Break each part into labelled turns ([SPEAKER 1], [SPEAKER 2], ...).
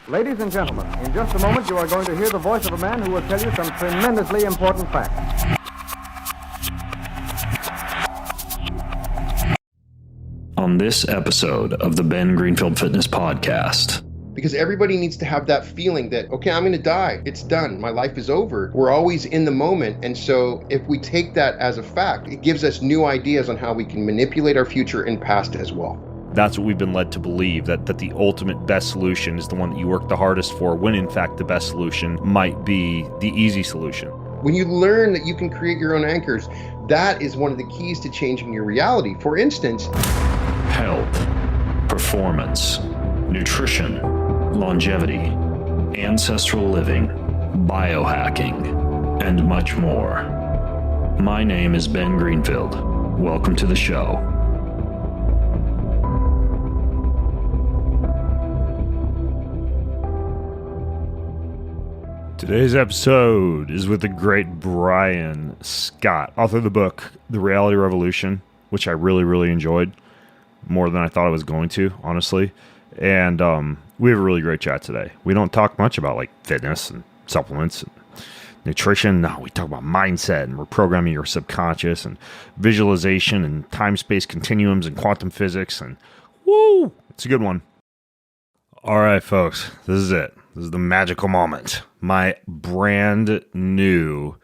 [SPEAKER 1] Ladies and gentlemen, in just a moment you are going to hear the voice of a man who will tell you some tremendously important facts.
[SPEAKER 2] On this episode of the Ben Greenfield Fitness Podcast.
[SPEAKER 3] Because everybody needs to have that feeling that, okay, I'm going to die. It's done. My life is over. We're always in the moment. And so if we take that as a fact, it gives us new ideas on how we can manipulate our future and past as well.
[SPEAKER 4] That's what we've been led to believe, that the ultimate best solution is the one that you work the hardest for, when in fact the best solution might be the easy solution.
[SPEAKER 3] When you learn that you can create your own anchors, that is one of the keys to changing your reality. For instance,
[SPEAKER 2] Health, performance, nutrition, longevity, ancestral living, biohacking, and much more. My name is Ben Greenfield. Welcome to the show.
[SPEAKER 4] Today's episode is with the great Brian Scott, author of the book, The Reality Revolution, which I really enjoyed, more than I thought I was going to, honestly. And we have a really great chat today. We don't talk much about like fitness and supplements and nutrition. No, we talk about mindset and reprogramming your subconscious and visualization and time-space continuums and quantum physics. And woo, it's a good one. All right, folks, this is it. This is the magical moment. My brand new,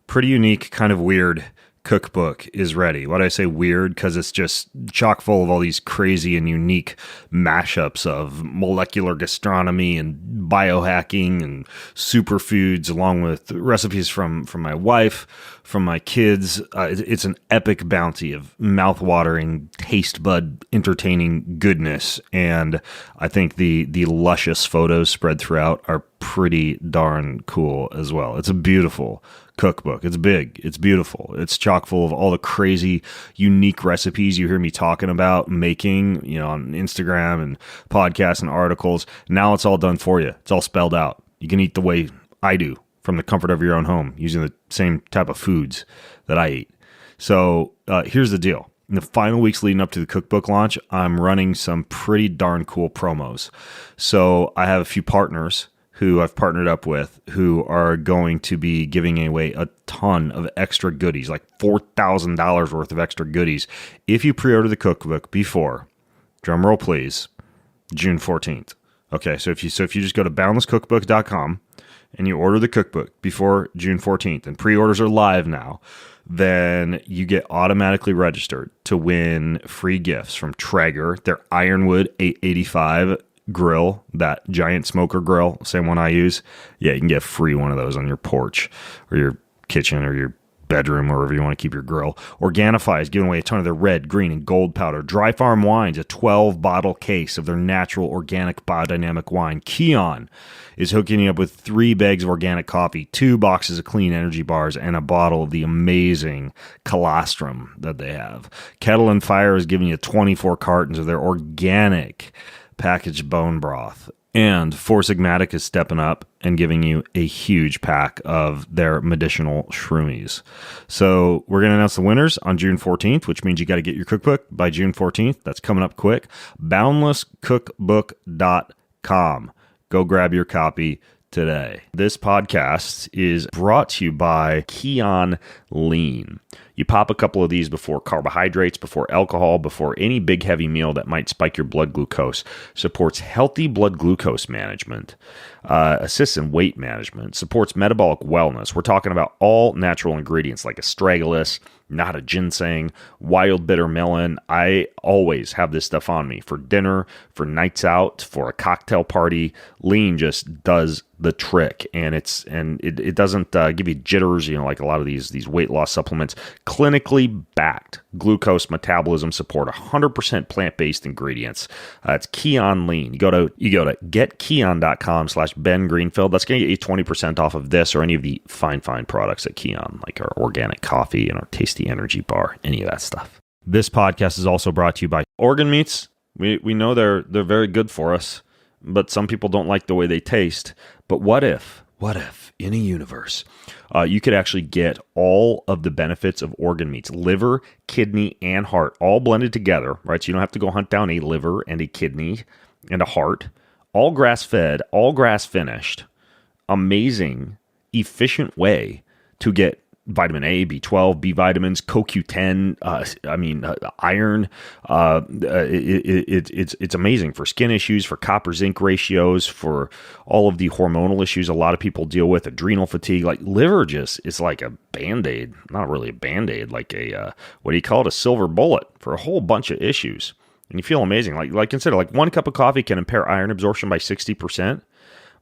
[SPEAKER 4] pretty unique, kind of weird cookbook is ready. Why do I say weird? Because it's just chock full of all these crazy and unique mashups of molecular gastronomy and biohacking and superfoods, along with recipes from my wife, from my kids. It's an epic bounty of mouth-watering, taste bud entertaining goodness. And I think the luscious photos spread throughout are pretty darn cool as well. It's a beautiful cookbook. It's big. It's beautiful. It's chock full of all the crazy, unique recipes you hear me talking about making, on Instagram and podcasts and articles. Now it's all done for you. It's all spelled out. You can eat the way I do from the comfort of your own home using the same type of foods that I eat. So here's the deal. In the final weeks leading up to the cookbook launch, I'm running some pretty darn cool promos. So I have a few partners who I've partnered up with who are going to be giving away a ton of extra goodies, like $4,000 worth of extra goodies, if you pre-order the cookbook before, drumroll please, June 14th. Okay, so if you just go to boundlesscookbook.com and you order the cookbook before June 14th, and pre-orders are live now, then you get automatically registered to win free gifts from Traeger, their Ironwood 885 grill, that giant smoker grill, same one I use. Yeah, you can get free one of those on your porch or your kitchen or your bedroom, wherever you want to keep your grill. Organifi is giving away a ton of their red, green, and gold powder. Dry Farm Wines, a 12-bottle case of their natural, organic, biodynamic wine. Keon is hooking you up with 3 bags of organic coffee, 2 boxes of clean energy bars, and a bottle of the amazing colostrum that they have. Kettle and Fire is giving you 24 cartons of their organic packaged bone broth. And Four Sigmatic is stepping up and giving you a huge pack of their medicinal shroomies. So we're going to announce the winners on June 14th, which means you got to get your cookbook by June 14th. That's coming up quick. BoundlessCookbook.com. Go grab your copy today. This podcast is brought to you by Keon Lean. You pop a couple of these before carbohydrates, before alcohol, before any big heavy meal that might spike your blood glucose. Supports healthy blood glucose management, assists in weight management, supports metabolic wellness. We're talking about all natural ingredients like astragalus, nata ginseng, wild bitter melon. I always have this stuff on me for dinner, for nights out, for a cocktail party. Lean just does the trick, and it doesn't give you jitters, like a lot of these weight loss supplements. Clinically backed glucose metabolism support, 100% plant-based ingredients. It's Keon Lean. You go to getkeon.com/Ben Greenfield. That's going to get you 20% off of this or any of the fine products at Keon, like our organic coffee and our tasty energy bar, any of that stuff. This podcast is also brought to you by organ meats. We know they're very good for us, but some people don't like the way they taste. But what if in a universe, you could actually get all of the benefits of organ meats, liver, kidney, and heart, all blended together, right? So you don't have to go hunt down a liver and a kidney and a heart, all grass-fed, all grass-finished, amazing, efficient way to get vitamin A, B12, B vitamins, CoQ10, iron. It's amazing for skin issues, for copper zinc ratios, for all of the hormonal issues a lot of people deal with, adrenal fatigue. Like liver just is like a Band-Aid, not really a Band-Aid, like a, what do you call it? A silver bullet for a whole bunch of issues. And you feel amazing. Like consider, like 1 cup of coffee can impair iron absorption by 60%.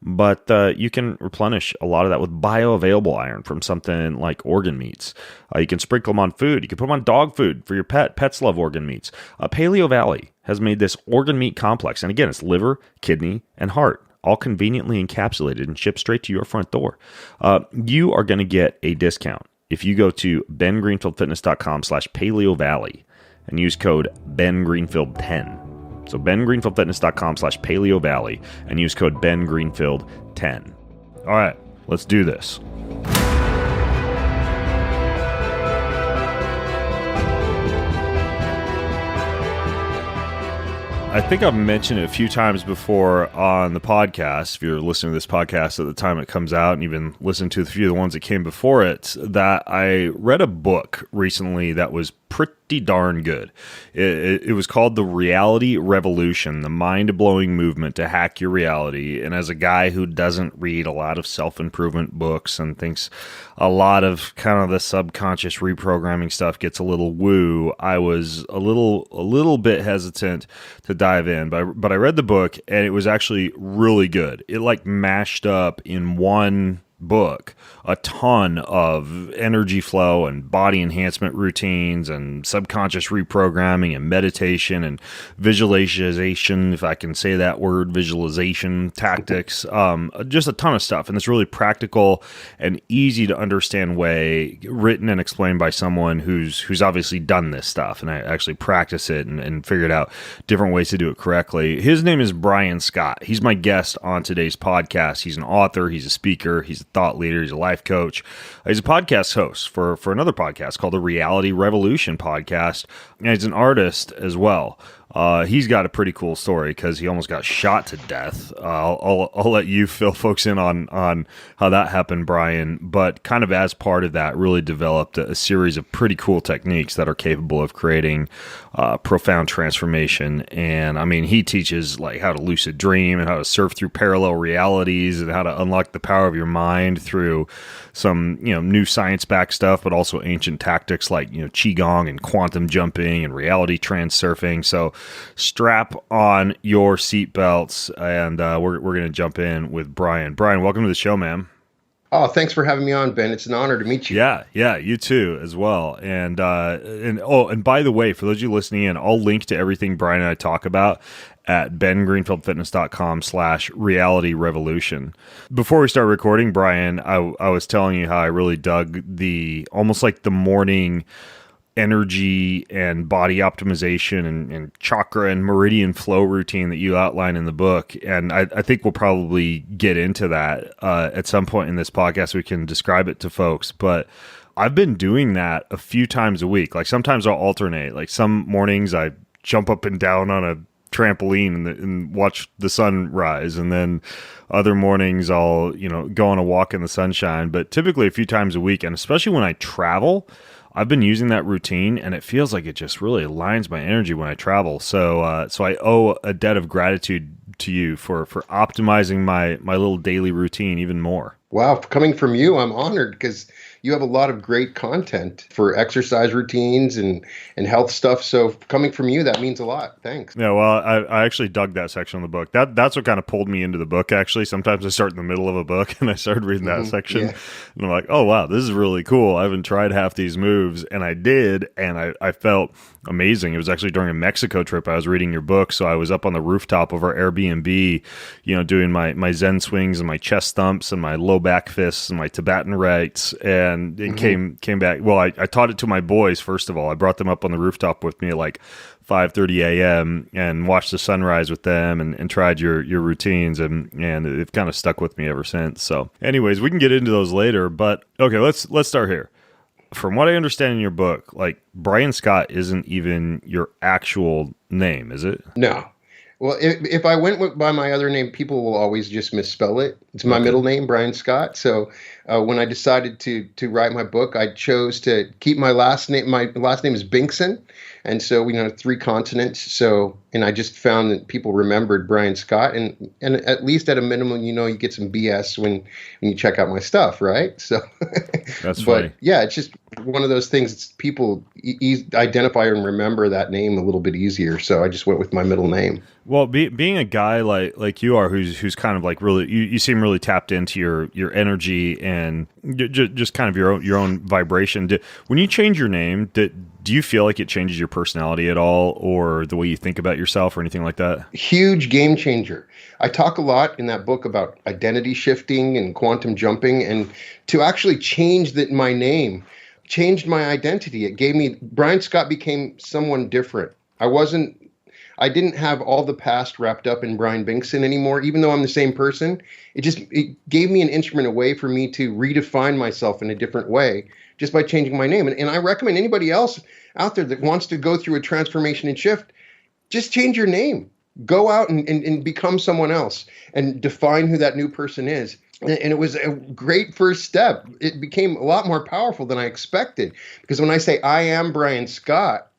[SPEAKER 4] But you can replenish a lot of that with bioavailable iron from something like organ meats. You can sprinkle them on food. You can put them on dog food for your pet. Pets love organ meats. Paleo Valley has made this organ meat complex. And again, it's liver, kidney, and heart, all conveniently encapsulated and shipped straight to your front door. You are going to get a discount if you go to bengreenfieldfitness.com/Paleo Valley and use code BenGreenfield10. So bengreenfieldfitness.com/Paleo Valley and use code BenGreenfield10. All right, let's do this. I think I've mentioned it a few times before on the podcast, if you're listening to this podcast at the time it comes out and even listened to a few of the ones that came before it, that I read a book recently that was pretty darn good. It was called The Reality Revolution, the mind-blowing movement to hack your reality. And as a guy who doesn't read a lot of self-improvement books and thinks a lot of kind of the subconscious reprogramming stuff gets a little woo, I was a little bit hesitant to dive in. But I read the book and it was actually really good. It like mashed up in one book a ton of energy flow and body enhancement routines and subconscious reprogramming and meditation and visualization, if I can say that word, visualization tactics, just a ton of stuff. And it's really practical and easy to understand way, written and explained by someone who's obviously done this stuff and I actually practice it and figured out different ways to do it correctly. His name is Brian Scott. He's my guest on today's podcast. He's an author, he's a speaker, he's a thought leader, he's a life coach. He's a podcast host for another podcast called the Reality Revolution podcast, and he's an artist as well. He's got a pretty cool story because he almost got shot to death. I'll let you fill folks in on how that happened, Brian. But kind of as part of that, really developed a series of pretty cool techniques that are capable of creating profound transformation. And I mean, he teaches like how to lucid dream and how to surf through parallel realities and how to unlock the power of your mind through some new science-backed stuff, but also ancient tactics like qigong and quantum jumping and reality transurfing. So strap on your seatbelts, and we're going to jump in with Brian. Brian, welcome to the show, man.
[SPEAKER 3] Oh, thanks for having me on, Ben. It's an honor to meet you.
[SPEAKER 4] Yeah, you too as well. And by the way, for those of you listening in, I'll link to everything Brian and I talk about at bengreenfieldfitness.com/reality revolution. Before we start recording, Brian, I was telling you how I really dug the almost like the morning energy and body optimization and chakra and meridian flow routine that you outline in the book. And I think we'll probably get into that at some point in this podcast. We can describe it to folks, but I've been doing that a few times a week. Like sometimes I'll alternate. Like some mornings I jump up and down on a trampoline and watch the sun rise, and then other mornings I'll go on a walk in the sunshine. But typically a few times a week, and especially when I travel, I've been using that routine, and it feels like it just really aligns my energy when I travel. So I owe a debt of gratitude to you for optimizing my little daily routine even more.
[SPEAKER 3] Wow, coming from you, I'm honored because you have a lot of great content for exercise routines and health stuff. So coming from you, that means a lot. Thanks.
[SPEAKER 4] Yeah, well, I actually dug that section of the book. That's what kind of pulled me into the book, actually. Sometimes I start in the middle of a book and I started reading that section. Yeah. And I'm like, oh, wow, this is really cool. I haven't tried half these moves. And I did, and I felt amazing. It was actually during a Mexico trip. I was reading your book, so I was up on the rooftop of our Airbnb, doing my Zen swings and my chest thumps and my low back fists and my Tibetan rites. And it came back. Well, I taught it to my boys, first of all. I brought them up on the rooftop with me at like 5:30 a.m. and watched the sunrise with them and tried your routines, and it's kind of stuck with me ever since. So anyways, we can get into those later, but okay, let's start here. From what I understand in your book, like Brian Scott isn't even your actual name, is it?
[SPEAKER 3] No. Well, if I went by my other name, people will always just misspell it. It's my middle name, Brian Scott. So when I decided to write my book, I chose to keep my last name. My last name is Binkson, and so we know 3 consonants. So, and I just found that people remembered Brian Scott, and at least at a minimum, you get some BS when you check out my stuff, right? So
[SPEAKER 4] That's funny.
[SPEAKER 3] But yeah, it's just one of those things. People identify and remember that name a little bit easier. So I just went with my middle name.
[SPEAKER 4] Well, being a guy like you are, who's kind of like really, you seem really tapped into your energy and just kind of your own vibration. When you change your name, do you feel like it changes your personality at all, or the way you think about yourself, or anything like that?
[SPEAKER 3] Huge game changer. I talk a lot in that book about identity shifting and quantum jumping, and to actually change my name changed my identity. It gave me, Brian Scott became someone different. I didn't have all the past wrapped up in Brian Binkson anymore, even though I'm the same person. It gave me an instrument, a way for me to redefine myself in a different way just by changing my name. And I recommend anybody else out there that wants to go through a transformation and shift, just change your name. Go out and become someone else and define who that new person is. And it was a great first step. It became a lot more powerful than I expected, because when I say I am Brian Scott,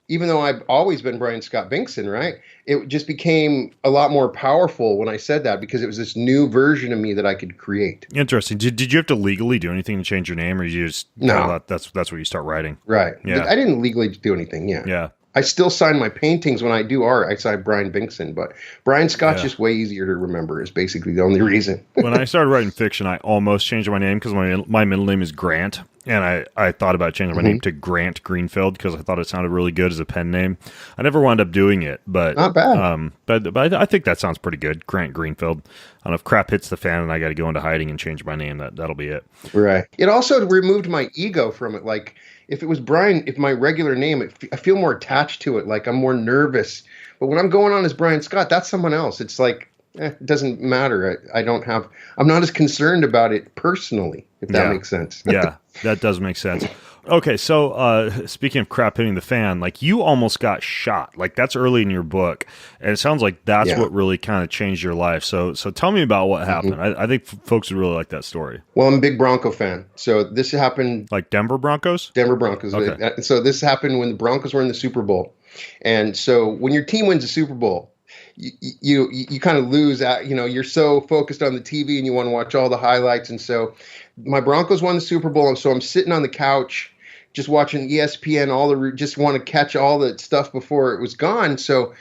[SPEAKER 3] even though I've always been Brian Scott Binkson, right? It just became a lot more powerful when I said that, because it was this new version of me that I could create.
[SPEAKER 4] Interesting. Did you have to legally do anything to change your name, or you just that's where you start writing?
[SPEAKER 3] Right.
[SPEAKER 4] Yeah.
[SPEAKER 3] I didn't legally do anything. Yeah.
[SPEAKER 4] Yeah.
[SPEAKER 3] I still sign my paintings when I do art. I sign Brian Binkson, but Brian Scott's just way easier to remember, is basically the only reason.
[SPEAKER 4] When I started writing fiction, I almost changed my name because my middle name is Grant, and I thought about changing my name to Grant Greenfield because I thought it sounded really good as a pen name. I never wound up doing it, but
[SPEAKER 3] not bad.
[SPEAKER 4] But I think that sounds pretty good, Grant Greenfield. I don't know, if crap hits the fan and I got to go into hiding and change my name, that'll be it.
[SPEAKER 3] Right. It also removed my ego from it. Like, if it was Brian, if my regular name, I feel more attached to it. Like, I'm more nervous. But when I'm going on as Brian Scott, that's someone else. It's like, it doesn't matter. I'm not as concerned about it personally, if that makes sense.
[SPEAKER 4] Yeah, that does make sense. Okay, so speaking of crap hitting the fan, like, you almost got shot. Like, that's early in your book, and it sounds like that's what really kind of changed your life. So tell me about what happened. I think folks would really like that story.
[SPEAKER 3] Well, I'm a big Bronco fan. So this happened...
[SPEAKER 4] Like Denver Broncos?
[SPEAKER 3] Denver Broncos. Okay. So this happened when the Broncos were in the Super Bowl. And so when your team wins the Super Bowl, you kind of lose out. You're so focused on the TV and you want to watch all the highlights. And so my Broncos won the Super Bowl, and so I'm sitting on the couch just watching ESPN, just want to catch all the stuff before it was gone. So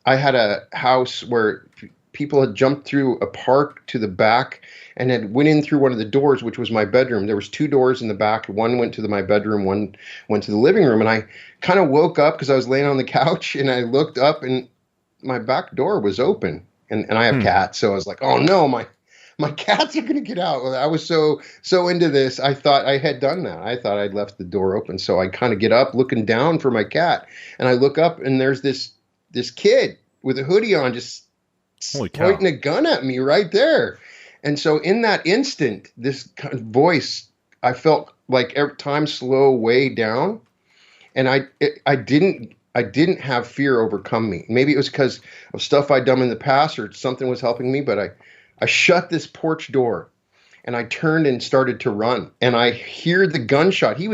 [SPEAKER 3] I had a house where people had jumped through a park to the back and had went in through one of the doors, which was my bedroom. There was 2 doors in the back. One went to my bedroom, one went to the living room. And I kind of woke up because I was laying on the couch, and I looked up and my back door was open. And I have cats, so I was like, oh no, my cats are going to get out. I was so into this. I thought I had done that. I thought I'd left the door open. So I kind of get up looking down for my cat, and I look up, and there's this kid with a hoodie on, just pointing a gun at me right there. And so in that instant, this kind of voice, I felt like every time slow way down. And I didn't have fear overcome me. Maybe it was because of stuff I'd done in the past, or something was helping me, but I shut this porch door, and I turned and started to run, and I hear the gunshot. He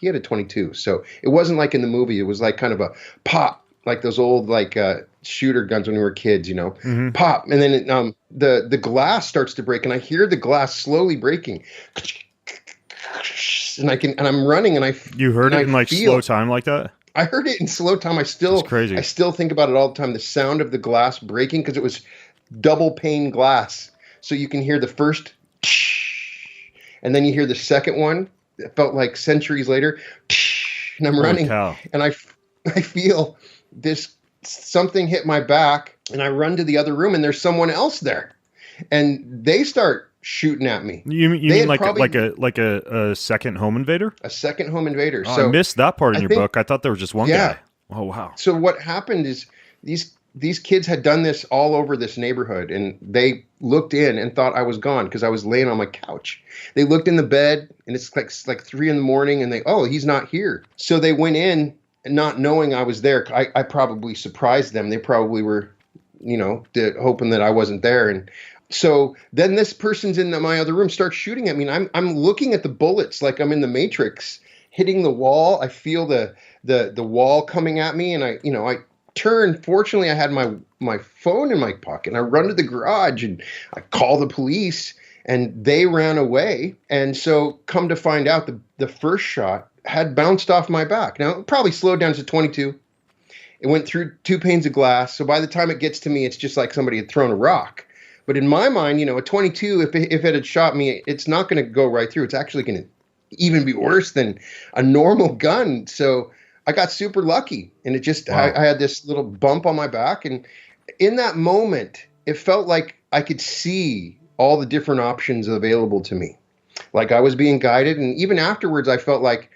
[SPEAKER 3] had a 22. So it wasn't like in the movie. It was like kind of a pop, like those old, shooter guns when we were kids, pop. And then the glass starts to break, and I hear the glass slowly breaking. And I'm running, and you heard it in slow time like that? I heard it in slow time. That's crazy. I still think about it all the time. The sound of the glass breaking, because it was double pane glass. So you can hear the first, and then you hear the second one. It felt like centuries later, and I'm running, and I feel this, something hit my back, and I run to the other room, and there's someone else there, and they start shooting at me.
[SPEAKER 4] You mean like a second home invader?
[SPEAKER 3] A second home invader.
[SPEAKER 4] Oh, so I missed that part in your book. I thought there was just one guy. Oh wow.
[SPEAKER 3] So what happened is these kids had done this all over this neighborhood, and they looked in and thought I was gone because I was laying on my couch. They looked in the bed, and it's like 3 a.m, and he's not here. So they went in not knowing I was there, I probably surprised them. They probably were, hoping that I wasn't there. And so then this person's in my other room, starts shooting at me. And I'm looking at the bullets like I'm in the Matrix, hitting the wall. I feel the wall coming at me, and I turn. Fortunately, I had my phone in my pocket, and I run to the garage and I call the police, and they ran away. And so come to find out, the first shot had bounced off my back. Now, it probably slowed down to 22. It went through 2 panes of glass. So by the time it gets to me, it's just like somebody had thrown a rock. But in my mind, a 22, if it had shot me, it's not going to go right through. It's actually going to even be worse than a normal gun. So I got super lucky. And it just, wow. I had this little bump on my back. And in that moment, it felt like I could see all the different options available to me. Like I was being guided. And even afterwards, I felt like,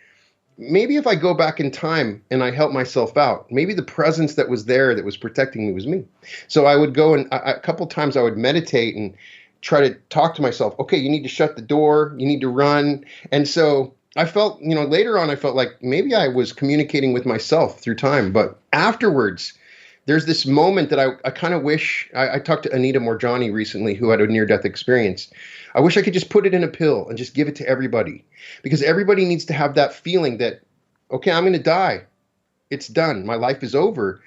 [SPEAKER 3] maybe if I go back in time and I help myself out, maybe the presence that was there that was protecting me was me. So I would go and a couple of times I would meditate and try to talk to myself. Okay, you need to shut the door. You need to run. And so I felt, later on, I felt like maybe I was communicating with myself through time. But afterwards, there's this moment that I kind of wish, I talked to Anita Morjani recently, who had a near-death experience. I wish I could just put it in a pill and just give it to everybody, because everybody needs to have that feeling that, okay, I'm going to die. It's done. My life is over.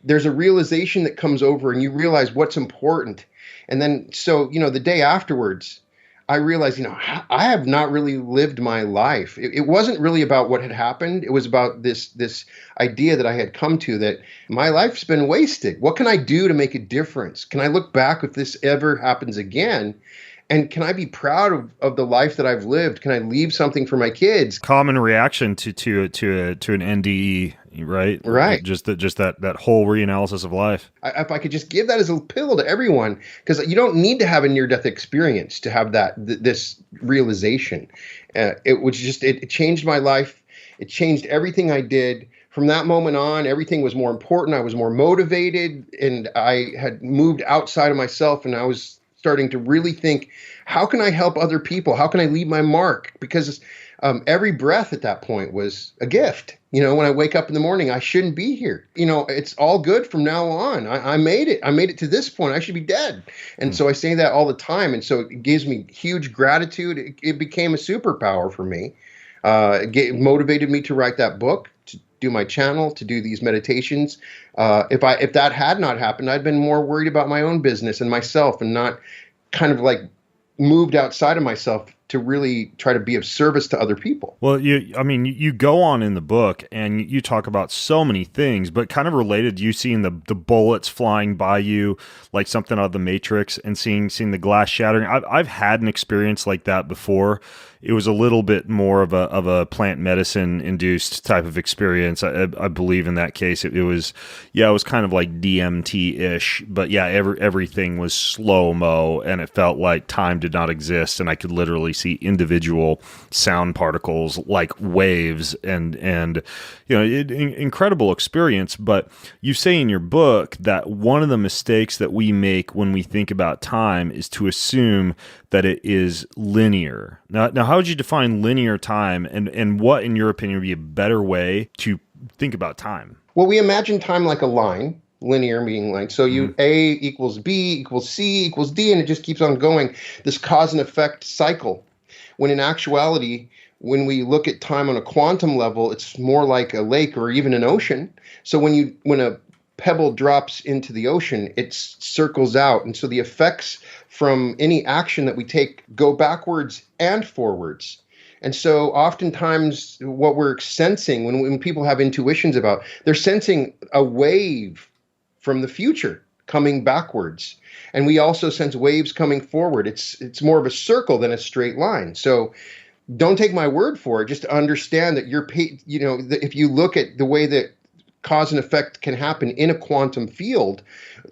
[SPEAKER 3] There's a realization that comes over and you realize what's important. And then, so, the day afterwards, I realized, I have not really lived my life. It wasn't really about what had happened. It was about this idea that I had come to, that my life's been wasted. What can I do to make a difference? Can I look back if this ever happens again? And can I be proud of the life that I've lived? Can I leave something for my kids?
[SPEAKER 4] Common reaction to an NDE, right?
[SPEAKER 3] Right.
[SPEAKER 4] Just that whole reanalysis of life.
[SPEAKER 3] If I could just give that as a pill to everyone, because you don't need to have a near-death experience to have this realization. It changed my life. It changed everything I did. From that moment on, everything was more important. I was more motivated, and I had moved outside of myself, and I was starting to really think, how can I help other people? How can I leave my mark? Because every breath at that point was a gift. When I wake up in the morning, I shouldn't be here. It's all good from now on. I made it. I made it to this point. I should be dead. And so I say that all the time. And so it gives me huge gratitude. It became a superpower for me. It motivated me to write that book, to do my channel, to do these meditations. If that had not happened, I'd been more worried about my own business and myself, and not kind of like moved outside of myself to really try to be of service to other people.
[SPEAKER 4] Well, you go on in the book and you talk about so many things, but kind of related, you seeing the bullets flying by you like something out of the Matrix, and seeing the glass shattering. I've had an experience like that before. It was a little bit more of a plant medicine induced type of experience. I believe in that case it was kind of like DMT-ish, but everything was slow-mo, and it felt like time did not exist, and I could literally see individual sound particles like waves, and incredible experience. But you say in your book that one of the mistakes that we make when we think about time is to assume that it is linear. Now, how would you define linear time, and what, in your opinion, would be a better way to think about time?
[SPEAKER 3] Well, we imagine time like a line, linear meaning like, so A equals B equals C equals D, and it just keeps on going, this cause and effect cycle. When in actuality, when we look at time on a quantum level, it's more like a lake or even an ocean. So when a pebble drops into the ocean, it circles out. And so the effects from any action that we take go backwards and forwards. And so oftentimes what we're sensing when people have intuitions about, they're sensing a wave from the future coming backwards. And we also sense waves coming forward. It's more of a circle than a straight line. So don't take my word for it. Just understand that if you look at the way that cause and effect can happen in a quantum field,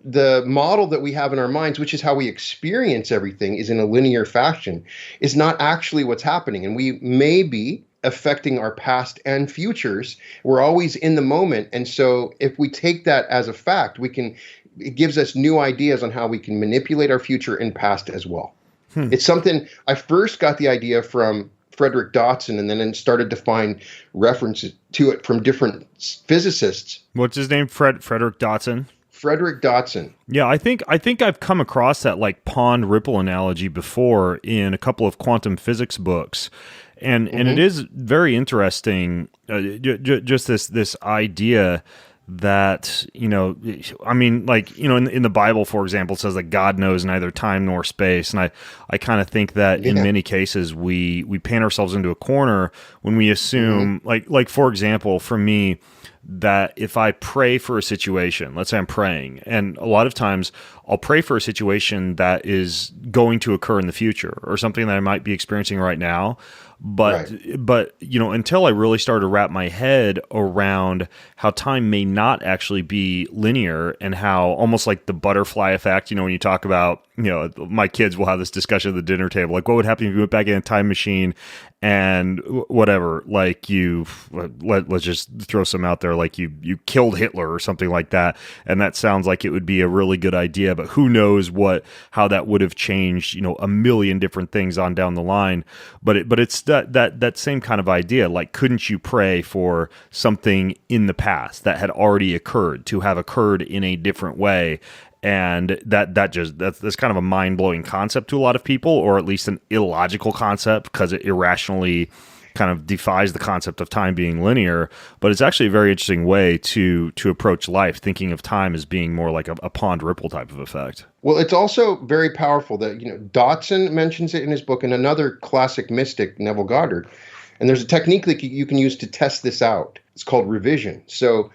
[SPEAKER 3] the model that we have in our minds, which is how we experience everything, is in a linear fashion, is not actually what's happening. And we may be affecting our past and futures. We're always in the moment. And so if we take that as a fact, it gives us new ideas on how we can manipulate our future and past as well. It's something I first got the idea from Frederick Dotson, and then started to find references to it from different physicists.
[SPEAKER 4] What's his name? Frederick Dotson.
[SPEAKER 3] Frederick Dotson.
[SPEAKER 4] Yeah, I think I've come across that like pond ripple analogy before in a couple of quantum physics books, and it is very interesting. Just this idea that, I mean, like, in the Bible, for example, it says that God knows neither time nor space. And I kind of think that in many cases we paint ourselves into a corner when we assume, like, for example, for me, that if I pray for a situation, let's say I'm praying, and a lot of times I'll pray for a situation that is going to occur in the future or something that I might be experiencing right now. But until I really started to wrap my head around how time may not actually be linear, and how almost like the butterfly effect, when you talk about, my kids will have this discussion at the dinner table, like what would happen if you went back in a time machine and whatever, like let's just throw some out there, like you killed Hitler or something like that. And that sounds like it would be a really good idea, but who knows how that would have changed, a million different things on down the line. But it's that same kind of idea. Like, couldn't you pray for something in the past that had already occurred to have occurred in a different way? And that's kind of a mind-blowing concept to a lot of people, or at least an illogical concept, because it irrationally kind of defies the concept of time being linear. But it's actually a very interesting way to approach life, thinking of time as being more like a pond ripple type of effect.
[SPEAKER 3] Well, it's also very powerful that, Dotson mentions it in his book, and another classic mystic, Neville Goddard. And there's a technique that you can use to test this out. It's called revision. So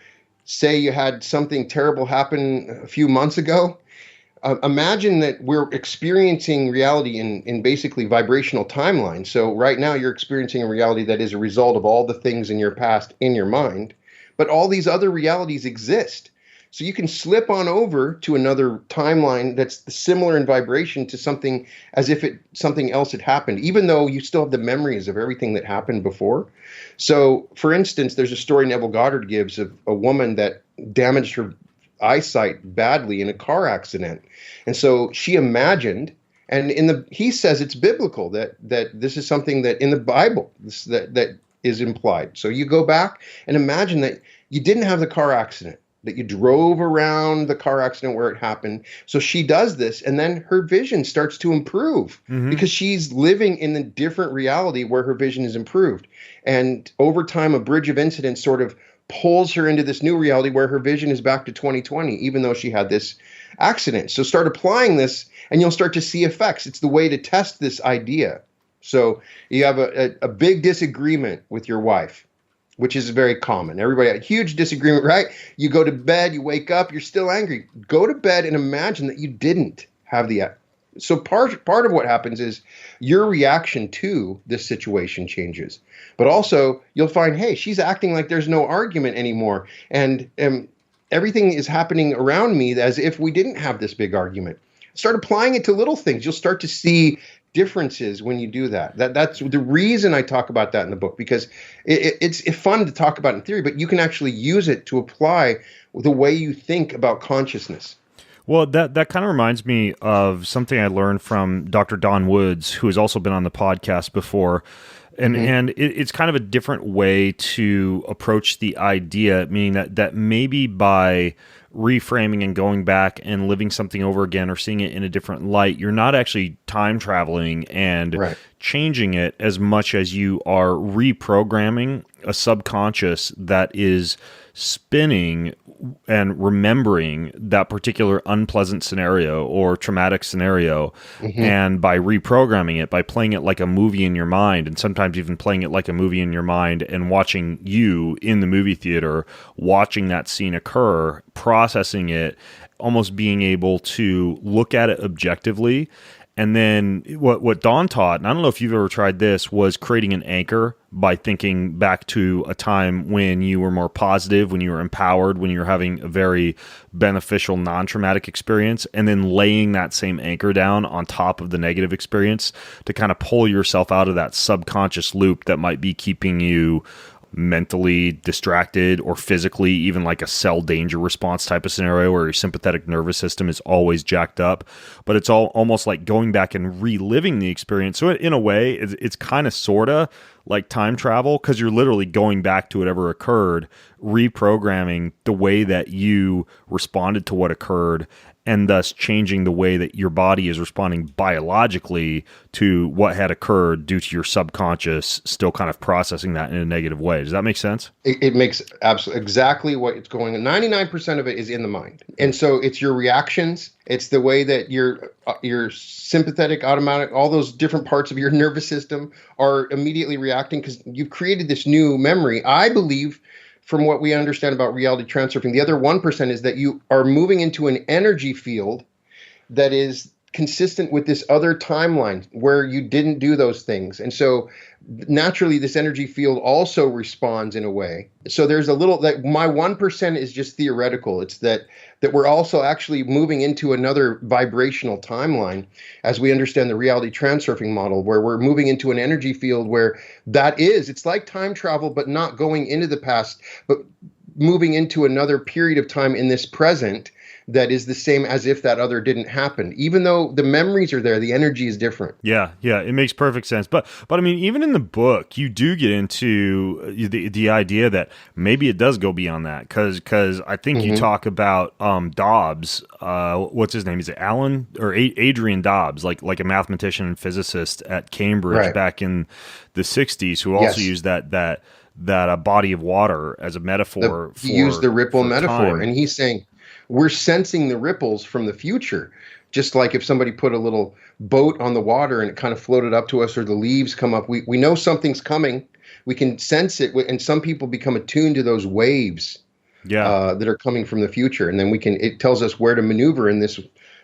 [SPEAKER 3] say you had something terrible happen a few months ago. Imagine that we're experiencing reality in basically vibrational timelines. So right now you're experiencing a reality that is a result of all the things in your past in your mind, but all these other realities exist. So you can slip on over to another timeline that's similar in vibration to something, as if something else had happened, even though you still have the memories of everything that happened before. So, for instance, there's a story Neville Goddard gives of a woman that damaged her eyesight badly in a car accident. And so she imagined, and he says it's biblical, that this is something that in the Bible that is implied. So you go back and imagine that you didn't have the car accident, that you drove around the car accident where it happened. So she does this, and then her vision starts to improve because she's living in a different reality where her vision is improved. And over time, a bridge of incidents sort of pulls her into this new reality where her vision is back to 2020, even though she had this accident. So start applying this, and you'll start to see effects. It's the way to test this idea. So you have a big disagreement with your wife, which is very common. Everybody had a huge disagreement, right? You go to bed, you wake up, you're still angry. Go to bed and imagine that you didn't have the. So part of what happens is your reaction to this situation changes. But also you'll find, hey, she's acting like there's no argument anymore. And everything is happening around me as if we didn't have this big argument. Start applying it to little things. You'll start to see differences when you do that. That's the reason I talk about that in the book, because it's fun to talk about in theory, but you can actually use it to apply the way you think about consciousness.
[SPEAKER 4] Well, that kind of reminds me of something I learned from Dr. Don Woods, who has also been on the podcast before. And it's kind of a different way to approach the idea, meaning that maybe by reframing and going back and living something over again or seeing it in a different light, you're not actually time traveling and changing it as much as you are reprogramming a subconscious that is spinning and remembering that particular unpleasant scenario or traumatic scenario. And by reprogramming it, by playing it like a movie in your mind, and sometimes even playing it like a movie in your mind and watching you in the movie theater, watching that scene occur, processing it, almost being able to look at it objectively. And then what Don taught, and I don't know if you've ever tried this, was creating an anchor by thinking back to a time when you were more positive, when you were empowered, when you were having a very beneficial, non-traumatic experience, and then laying that same anchor down on top of the negative experience to kind of pull yourself out of that subconscious loop that might be keeping you mentally distracted or physically, even like a cell danger response type of scenario where your sympathetic nervous system is always jacked up, but it's all almost like going back and reliving the experience. So in a way, it's kind of sort of like time travel, because you're literally going back to whatever occurred, reprogramming the way that you responded to what occurred, and thus changing the way that your body is responding biologically to what had occurred due to your subconscious still kind of processing that in a negative way. Does that make sense?
[SPEAKER 3] It makes absolutely exactly what it's going on. 99% of it is in the mind. And so it's your reactions. It's the way that your sympathetic, automatic, all those different parts of your nervous system are immediately reacting because you've created this new memory. I believe, from what we understand about reality transurfing, the other 1% is that you are moving into an energy field that is consistent with this other timeline where you didn't do those things. And so naturally, this energy field also responds in a way. So there's a little, that my 1% is just theoretical. It's that we're also actually moving into another vibrational timeline as we understand the reality transurfing model, where we're moving into an energy field where it's like time travel, but not going into the past, but moving into another period of time in this present that is the same as if that other didn't happen. Even though the memories are there, the energy is different.
[SPEAKER 4] Yeah, it makes perfect sense. But I mean, even in the book, you do get into the idea that maybe it does go beyond that, because I think you talk about Dobbs. What's his name? Is it Alan or Adrian Dobbs? Like a mathematician and physicist at Cambridge back in the 60s, who also used that body of water as a metaphor.
[SPEAKER 3] He used the ripple metaphor,
[SPEAKER 4] time.
[SPEAKER 3] And he's saying, we're sensing the ripples from the future, just like if somebody put a little boat on the water and it kind of floated up to us, or the leaves come up. We know something's coming. We can sense it, and some people become attuned to those waves that are coming from the future, and then it tells us where to maneuver in this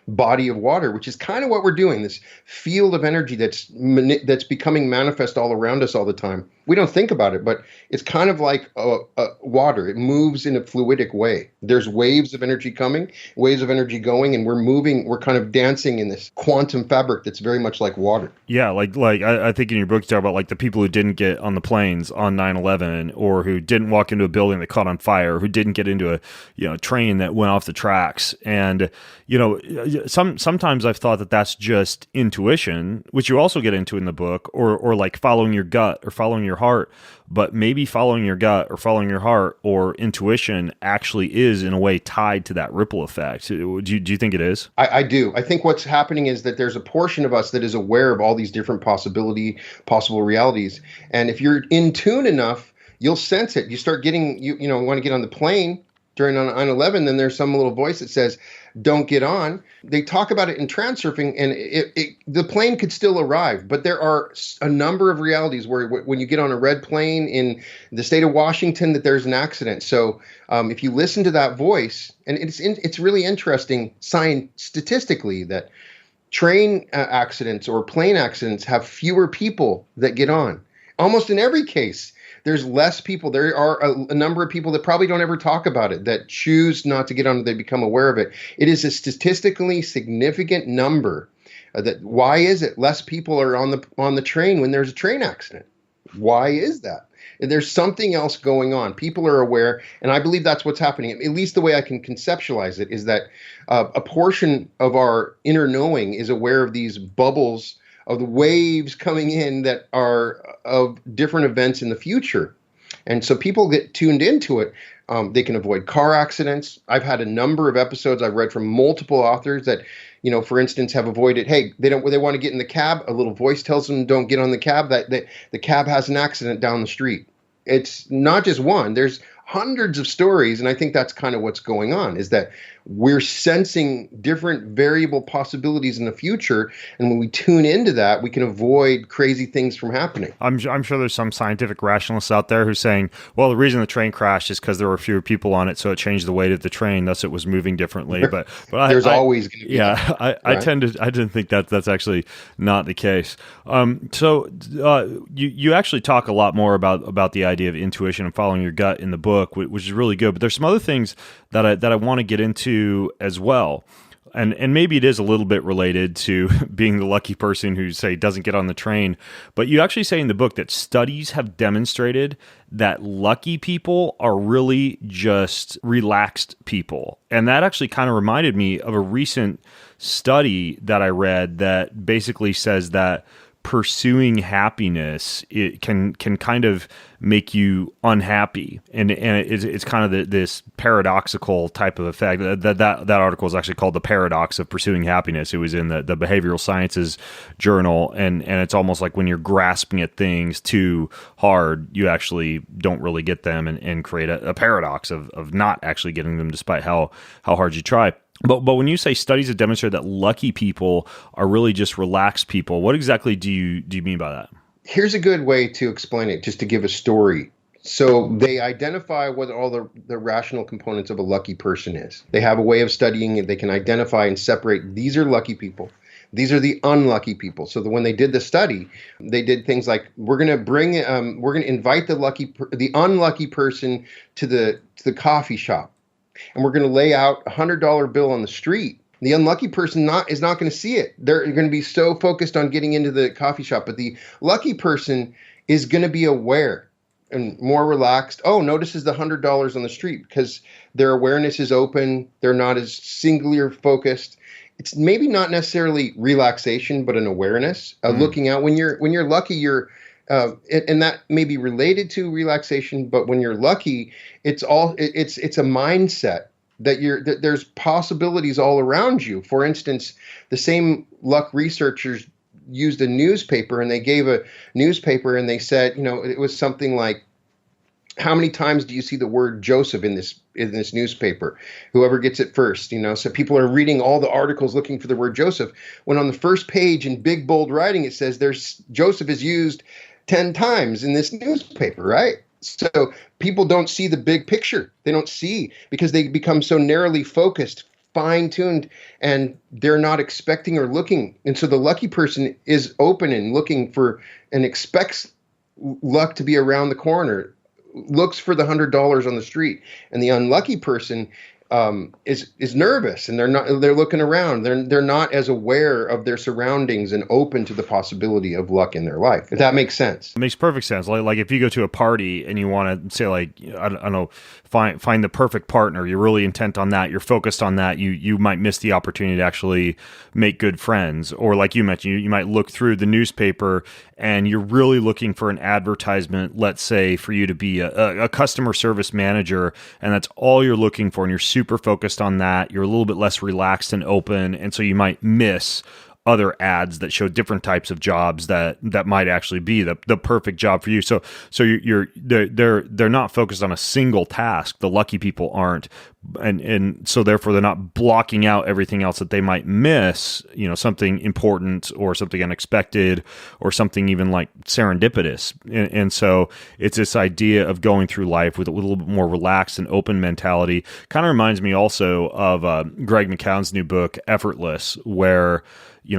[SPEAKER 3] body of water, which is kind of what we're doing. This field of energy that's becoming manifest all around us all the time. We don't think about it, but it's kind of like water. It moves in a fluidic way. There's waves of energy coming, waves of energy going, and we're kind of dancing in this quantum fabric that's very much like water.
[SPEAKER 4] Yeah, like I think in your book you talk about like the people who didn't get on the planes on 9/11, or who didn't walk into a building that caught on fire, who didn't get into a train that went off the tracks. And sometimes I've thought that that's just intuition, which you also get into in the book, or like following your gut or following your heart. But maybe following your gut or following your heart or intuition actually is in a way tied to that ripple effect. Do you think it is?
[SPEAKER 3] I do. I think what's happening is that there's a portion of us that is aware of all these different possible realities. And if you're in tune enough, you'll sense it. You start getting, want to get on the plane during 9/11, then there's some little voice that says, don't get on. They talk about it in transurfing, and the plane could still arrive, but there are a number of realities where when you get on a red plane in the state of Washington, that there's an accident. So if you listen to that voice, and it's really interesting statistically that train accidents or plane accidents have fewer people that get on. Almost in every case, there's less people. There are a number of people that probably don't ever talk about it, that choose not to get on it. They become aware of it. It is a statistically significant number. Why is it less people are on the train when there's a train accident? Why is that? There's something else going on. People are aware, and I believe that's what's happening. At least the way I can conceptualize it is that a portion of our inner knowing is aware of these bubbles of the waves coming in that are of different events in the future. And so people get tuned into it. They can avoid car accidents. I've had a number of episodes I've read from multiple authors that, for instance, have avoided, hey, they want to get in the cab. A little voice tells them don't get on the cab. That the cab has an accident down the street. It's not just one. There's hundreds of stories. And I think that's kind of what's going on, is that we're sensing different variable possibilities in the future. And when we tune into that, we can avoid crazy things from happening.
[SPEAKER 4] I'm sure there's some scientific rationalists out there who's saying, well, the reason the train crashed is because there were fewer people on it, so it changed the weight of the train, thus it was moving differently. But
[SPEAKER 3] there's always going to be.
[SPEAKER 4] Yeah,
[SPEAKER 3] that,
[SPEAKER 4] I didn't think that's actually not the case. So you actually talk a lot more about the idea of intuition and following your gut in the book, which is really good. But there's some other things that I want to get into as well. and maybe it is a little bit related to being the lucky person who, say, doesn't get on the train. But you actually say in the book that studies have demonstrated that lucky people are really just relaxed people. And that actually kind of reminded me of a recent study that I read that basically says that pursuing happiness, it can kind of make you unhappy, and it's kind of this paradoxical type of effect. That article is actually called "The Paradox of Pursuing Happiness." It was in the Behavioral Sciences journal, and it's almost like when you're grasping at things too hard, you actually don't really get them, and create a paradox of not actually getting them despite how hard you try. But when you say studies have demonstrated that lucky people are really just relaxed people, what exactly do you mean by that?
[SPEAKER 3] Here's a good way to explain it, just to give a story. So they identify what all the rational components of a lucky person is. They have a way of studying it. They can identify and separate, these are lucky people. These are the unlucky people. So that when they did the study, they did things like, we're going to invite the unlucky person to the coffee shop. And we're going to lay out a $100 bill on the street. The unlucky person is not going to see it. They're going to be so focused on getting into the coffee shop. But the lucky person is going to be aware and more relaxed. Oh, notices the $100 on the street, because their awareness is open. They're not as singular focused. It's maybe not necessarily relaxation, but an awareness of looking out. When you're lucky, you're and that may be related to relaxation, but when you're lucky, it's a mindset that there's possibilities all around you. For instance, the same luck researchers used a newspaper, and they gave a newspaper, and they said, it was something like, how many times do you see the word Joseph in this newspaper? Whoever gets it first, so people are reading all the articles looking for the word Joseph, when on the first page in big bold writing it says Joseph is used 10 times in this newspaper, right? So people don't see the big picture. They don't see, because they become so narrowly focused, fine-tuned, and they're not expecting or looking. And so the lucky person is open and looking for, and expects luck to be around the corner, looks for the $100 on the street. And the unlucky person is nervous, and they're looking around. They're not as aware of their surroundings and open to the possibility of luck in their life. If that makes sense.
[SPEAKER 4] It makes perfect sense. Like if you go to a party and you want to say, like, I don't know, find the perfect partner, you're really intent on that, you're focused on that, you might miss the opportunity to actually make good friends. Or like you mentioned, you might look through the newspaper and you're really looking for an advertisement, let's say for you to be a customer service manager, and that's all you're looking for, and you're super focused on that. You're a little bit less relaxed and open, and so you might miss other ads that show different types of jobs that might actually be the perfect job for you. So they're not focused on a single task. The lucky people aren't, and so therefore they're not blocking out everything else that they might miss. Something important or something unexpected or something even like serendipitous. And so it's this idea of going through life with a little bit more relaxed and open mentality. Kind of reminds me also of Greg McKeown's new book, Effortless, where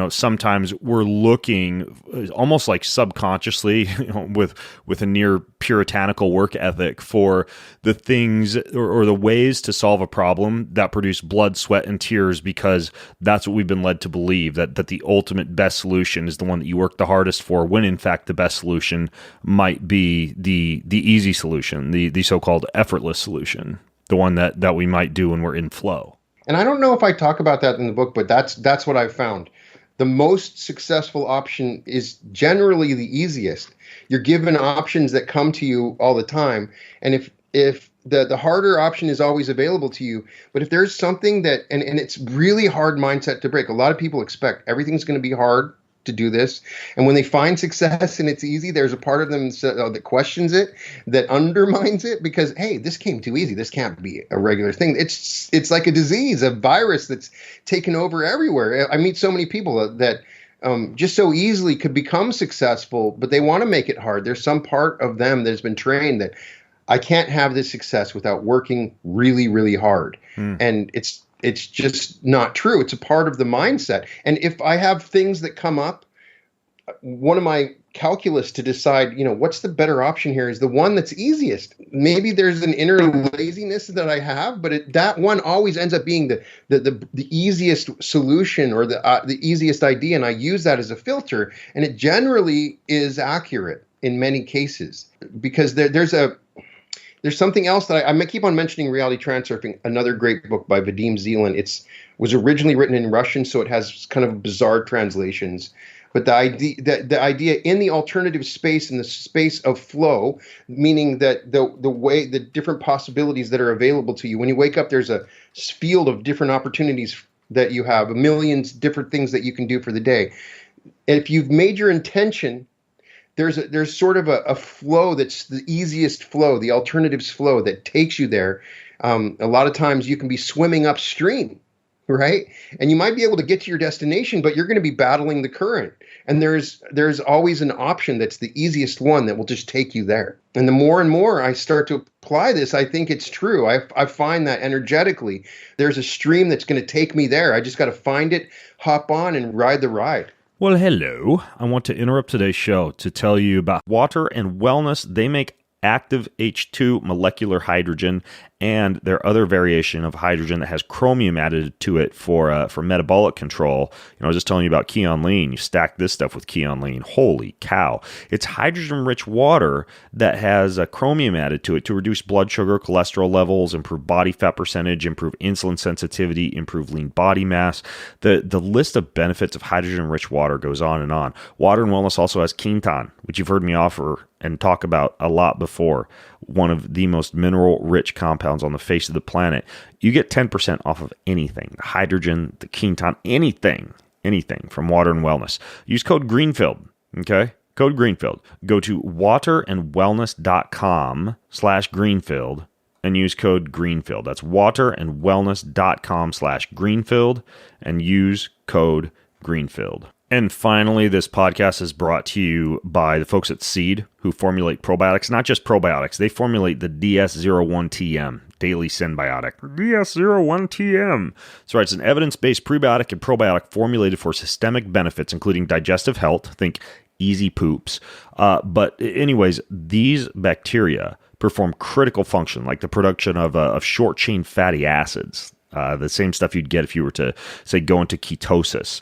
[SPEAKER 4] sometimes we're looking almost like subconsciously, with a near puritanical work ethic for the things or the ways to solve a problem that produce blood, sweat, and tears, because that's what we've been led to believe, that the ultimate best solution is the one that you work the hardest for, when in fact the best solution might be the easy solution, the so-called effortless solution, the one that we might do when we're in flow.
[SPEAKER 3] And I don't know if I talk about that in the book, but that's what I've found. The most successful option is generally the easiest. You're given options that come to you all the time. And if the harder option is always available to you, but if there's something that, and it's really hard mindset to break. A lot of people expect everything's going to be hard to do this. And when they find success and it's easy, there's a part of them that questions it, that undermines it, because, hey, this came too easy. This can't be a regular thing. It's like a disease, a virus that's taken over everywhere. I meet so many people that just so easily could become successful, but they want to make it hard. There's some part of them that's been trained that I can't have this success without working really, really hard. And it's just not true. It's a part of the mindset. And if I have things that come up, one of my calculus to decide, what's the better option here is the one that's easiest. Maybe there's an inner laziness that I have, but that one always ends up being the easiest solution or the easiest idea. And I use that as a filter, and it generally is accurate in many cases, because there's something else that I keep on mentioning. Reality Transurfing, another great book by Vadim Zeland. It was originally written in Russian, so it has kind of bizarre translations. But the idea in the alternative space, in the space of flow, meaning that the different possibilities that are available to you. When you wake up, there's a field of different opportunities that you have, a million different things that you can do for the day. And if you've made your intention, there's sort of a flow that's the easiest flow, the alternatives flow that takes you there. A lot of times you can be swimming upstream, right? And you might be able to get to your destination, but you're going to be battling the current. And there's always an option that's the easiest one that will just take you there. And the more and more I start to apply this, I think it's true. I find that energetically, there's a stream that's going to take me there. I just got to find it, hop on, and ride the ride.
[SPEAKER 4] Well, hello. I want to interrupt today's show to tell you about Water and Wellness. They make active H2 molecular hydrogen and their other variation of hydrogen that has chromium added to it for metabolic control. I was just telling you about Keon-Lean. You stack this stuff with Keon-Lean. Holy cow. It's hydrogen-rich water that has chromium added to it to reduce blood sugar, cholesterol levels, improve body fat percentage, improve insulin sensitivity, improve lean body mass. The list of benefits of hydrogen-rich water goes on and on. Water and Wellness also has Quinton, which you've heard me offer and talk about a lot before, one of the most mineral-rich compounds on the face of the planet. You get 10% off of anything, the hydrogen, the Quinton, anything from Water and Wellness. Use code Greenfield, okay? Code Greenfield. Go to waterandwellness.com/Greenfield and use code Greenfield. That's waterandwellness.com/Greenfield and use code Greenfield. And finally, this podcast is brought to you by the folks at Seed, who formulate probiotics. Not just probiotics, they formulate the DS01TM, Daily Synbiotic. DS01TM. That's right, it's an evidence-based prebiotic and probiotic formulated for systemic benefits, including digestive health, think easy poops. But anyways, these bacteria perform critical function, like the production of short-chain fatty acids. The same stuff you'd get if you were to, say, go into ketosis.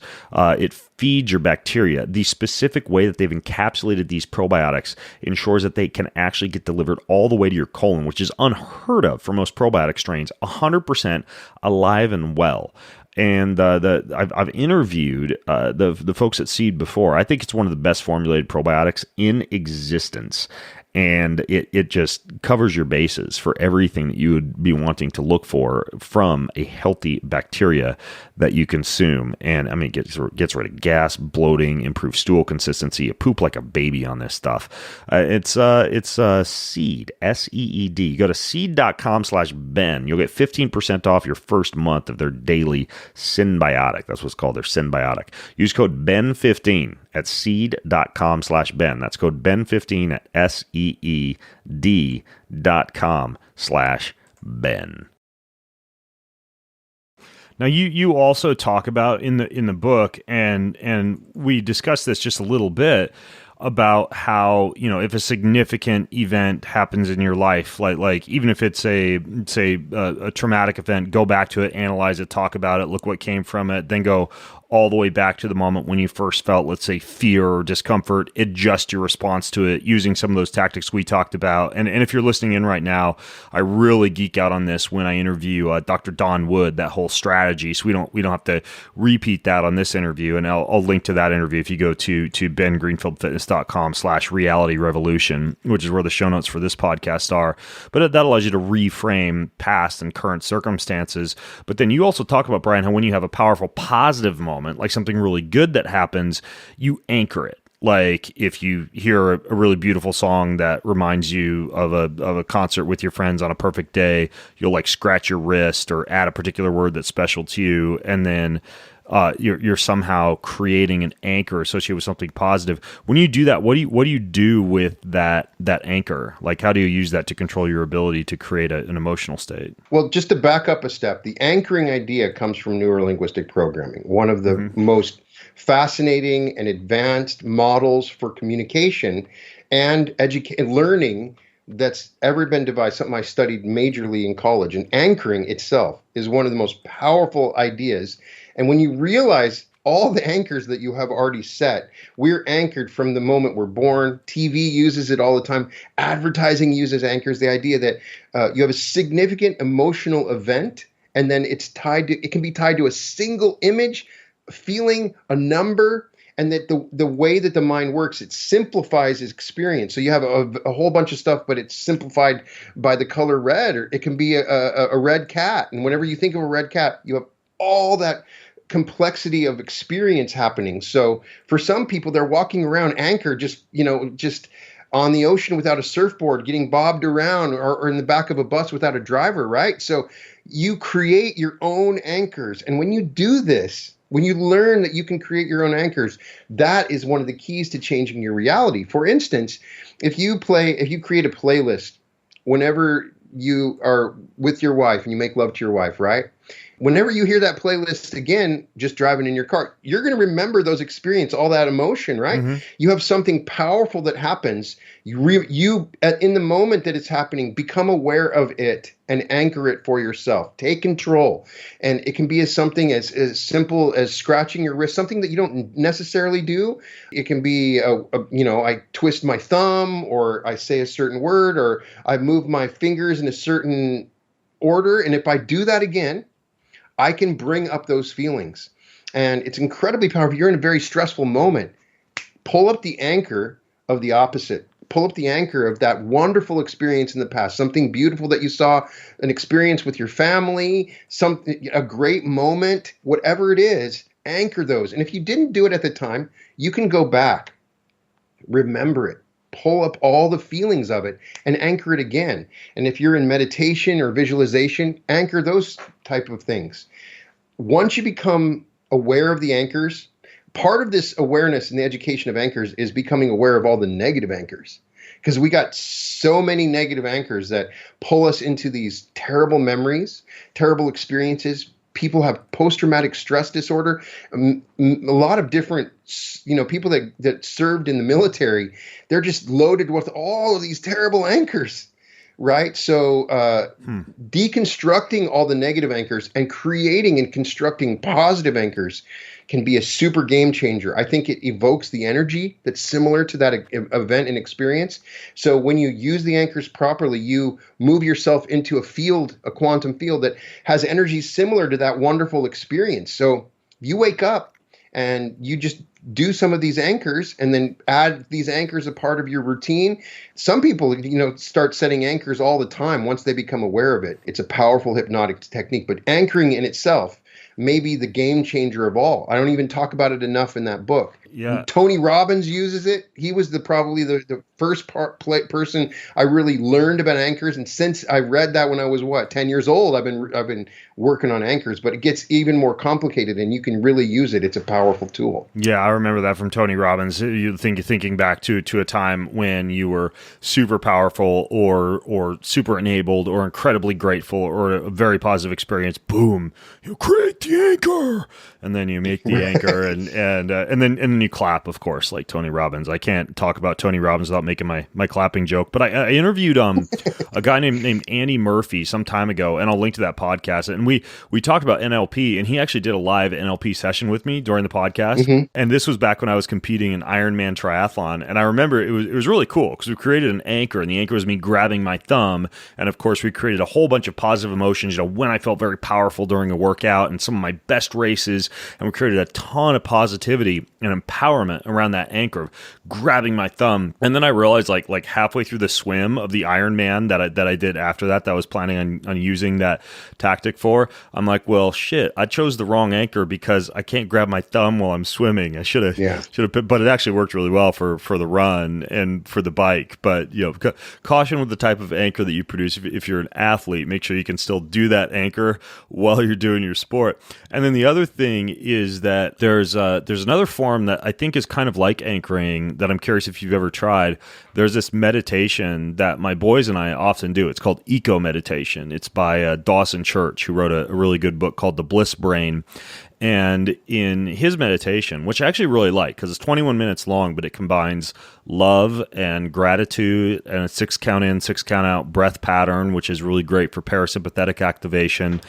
[SPEAKER 4] It feeds your bacteria. The specific way that they've encapsulated these probiotics ensures that they can actually get delivered all the way to your colon, which is unheard of for most probiotic strains, 100% alive and well. And I've interviewed the folks at Seed before. I think it's one of the best formulated probiotics in existence. And it just covers your bases for everything that you would be wanting to look for from a healthy bacteria that you consume. And I mean, it gets rid of gas, bloating, improves stool consistency. You poop like a baby on this stuff. It's Seed, SEED. You go to seed.com/Ben. You'll get 15% off your first month of their daily Synbiotic. That's what's called their Synbiotic. Use code BEN15 at seed.com/Ben. That's code BEN15 at seed.com/Ben. Now you also talk about in the book, and we discussed this just a little bit, about how, if a significant event happens in your life, like even if it's a traumatic event, go back to it, analyze it, talk about it, look what came from it, then go all the way back to the moment when you first felt, let's say, fear or discomfort, adjust your response to it using some of those tactics we talked about. And if you're listening in right now, I really geek out on this when I interview Dr. Don Wood, that whole strategy. So we don't have to repeat that on this interview. And I'll link to that interview if you go to bengreenfieldfitness.com/reality revolution, which is where the show notes for this podcast are. But that allows you to reframe past and current circumstances. But then you also talk about, Brian, how when you have a powerful positive moment, like something really good that happens, you anchor it. Like if you hear a really beautiful song that reminds you of a concert with your friends on a perfect day, you'll like scratch your wrist or add a particular word that's special to you, and then you're somehow creating an anchor associated with something positive. When you do that, what do you do with that anchor? Like, how do you use that to control your ability to create an emotional state?
[SPEAKER 3] Well, just to back up a step, the anchoring idea comes from neurolinguistic programming, one of the most fascinating and advanced models for communication and learning that's ever been devised, something I studied majorly in college. And anchoring itself is one of the most powerful ideas. And when you realize all the anchors that you have already set, we're anchored from the moment we're born. TV uses it all the time. Advertising uses anchors. The idea that you have a significant emotional event, and then it can be tied to a single image, feeling, a number, and that the way that the mind works, it simplifies its experience. So you have a whole bunch of stuff, but it's simplified by the color red, or it can be a red cat. And whenever you think of a red cat, you have all that complexity of experience happening. So for some people, they're walking around anchored, just on the ocean without a surfboard, getting bobbed around, or in the back of a bus without a driver, right? So you create your own anchors. And when you do this, when you learn that you can create your own anchors, that is one of the keys to changing your reality. For instance, if you create a playlist whenever you are with your wife and you make love to your wife, right? Whenever you hear that playlist again, just driving in your car, you're going to remember those experiences, all that emotion, right? Mm-hmm. You have something powerful that happens. You in the moment that it's happening, become aware of it and anchor it for yourself. Take control. And it can be something as simple as scratching your wrist, something that you don't necessarily do. It can be, I twist my thumb, or I say a certain word, or I move my fingers in a certain order. And if I do that again, I can bring up those feelings. And it's incredibly powerful. You're in a very stressful moment. Pull up the anchor of the opposite. Pull up the anchor of that wonderful experience in the past, something beautiful that you saw, an experience with your family, a great moment, whatever it is, anchor those. And if you didn't do it at the time, you can go back, remember it, pull up all the feelings of it and anchor it again. And if you're in meditation or visualization, anchor those type of things. Once you become aware of the anchors, part of this awareness in the education of anchors is becoming aware of all the negative anchors. Because we got so many negative anchors that pull us into these terrible memories, terrible experiences. People have post-traumatic stress disorder. A lot of different, people that served in the military, they're just loaded with all of these terrible anchors, right? So deconstructing all the negative anchors and creating and constructing positive anchors can be a super game changer. I think it evokes the energy that's similar to that event and experience. So when you use the anchors properly, you move yourself into a quantum field that has energy similar to that wonderful experience. So you wake up and you just do some of these anchors and then add these anchors a part of your routine. Some people, start setting anchors all the time once they become aware of it. It's a powerful hypnotic technique, but anchoring in itself may be the game changer of all. I don't even talk about it enough in that book. Yeah. Tony Robbins uses it. He was probably the first person I really learned about anchors. And since I read that when I was 10 years old, I've been working on anchors. But it gets even more complicated, and you can really use it. It's a powerful tool.
[SPEAKER 4] Yeah, I remember that from Tony Robbins. Thinking back to a time when you were super powerful or super enabled or incredibly grateful or a very positive experience. Boom, you create the anchor, and then you make the anchor, and then you clap, of course, like Tony Robbins. I can't talk about Tony Robbins without making my clapping joke. But I interviewed a guy named Andy Murphy some time ago, and I'll link to that podcast. And we talked about NLP, and he actually did a live NLP session with me during the podcast. Mm-hmm. And this was back when I was competing in Ironman triathlon. And I remember it was really cool because we created an anchor, and the anchor was me grabbing my thumb. And of course, we created a whole bunch of positive emotions, when I felt very powerful during a workout and some of my best races. And we created a ton of positivity and empowerment around that anchor, grabbing my thumb. And then I realized like halfway through the swim of the Ironman that I did after that I was planning on using that tactic for, I'm like, well, shit, I chose the wrong anchor because I can't grab my thumb while I'm swimming. I should have, but it actually worked really well for the run and for the bike. But, caution with the type of anchor that you produce. If you're an athlete, make sure you can still do that anchor while you're doing your sport. And then the other thing is that there's another form that I think is kind of like anchoring that I'm curious if you've ever tried. There's this meditation that my boys and I often do. It's called eco meditation. It's by Dawson Church, who wrote a really good book called The Bliss Brain. And in his meditation, which I actually really like because it's 21 minutes long, but it combines love and gratitude and a 6 count in, 6 count out breath pattern, which is really great for parasympathetic activation,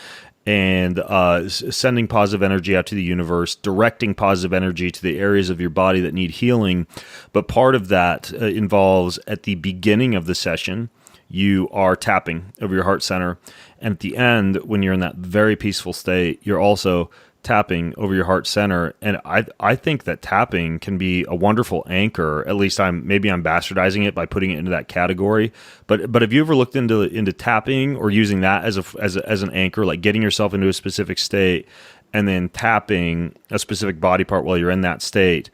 [SPEAKER 4] and sending positive energy out to the universe, directing positive energy to the areas of your body that need healing. But part of that involves at the beginning of the session, you are tapping over your heart center. And at the end, when you're in that very peaceful state, you're also tapping over your heart center. And I think that tapping can be a wonderful anchor. At least I'm bastardizing it by putting it into that category. But have you ever looked into tapping or using that as an anchor, like getting yourself into a specific state and then tapping a specific body part while you're in that state,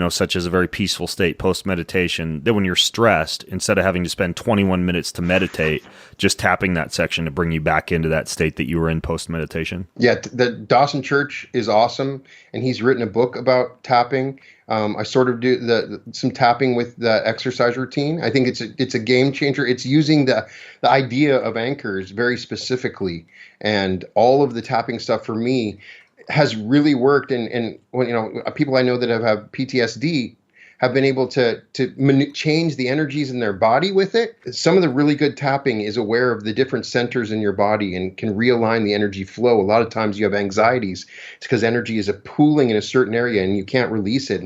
[SPEAKER 4] such as a very peaceful state post-meditation, then when you're stressed, instead of having to spend 21 minutes to meditate, just tapping that section to bring you back into that state that you were in post-meditation? Yeah,
[SPEAKER 3] the Dawson Church is awesome, and he's written a book about tapping. I sort of do some tapping with the exercise routine. I think it's a game changer. It's using the idea of anchors very specifically, and all of the tapping stuff for me has really worked. And when, people I know that have PTSD have been able to change the energies in their body with it. Some of the really good tapping is aware of the different centers in your body and can realign the energy flow. A lot of times you have anxieties. It's because energy is pooling in a certain area and you can't release it.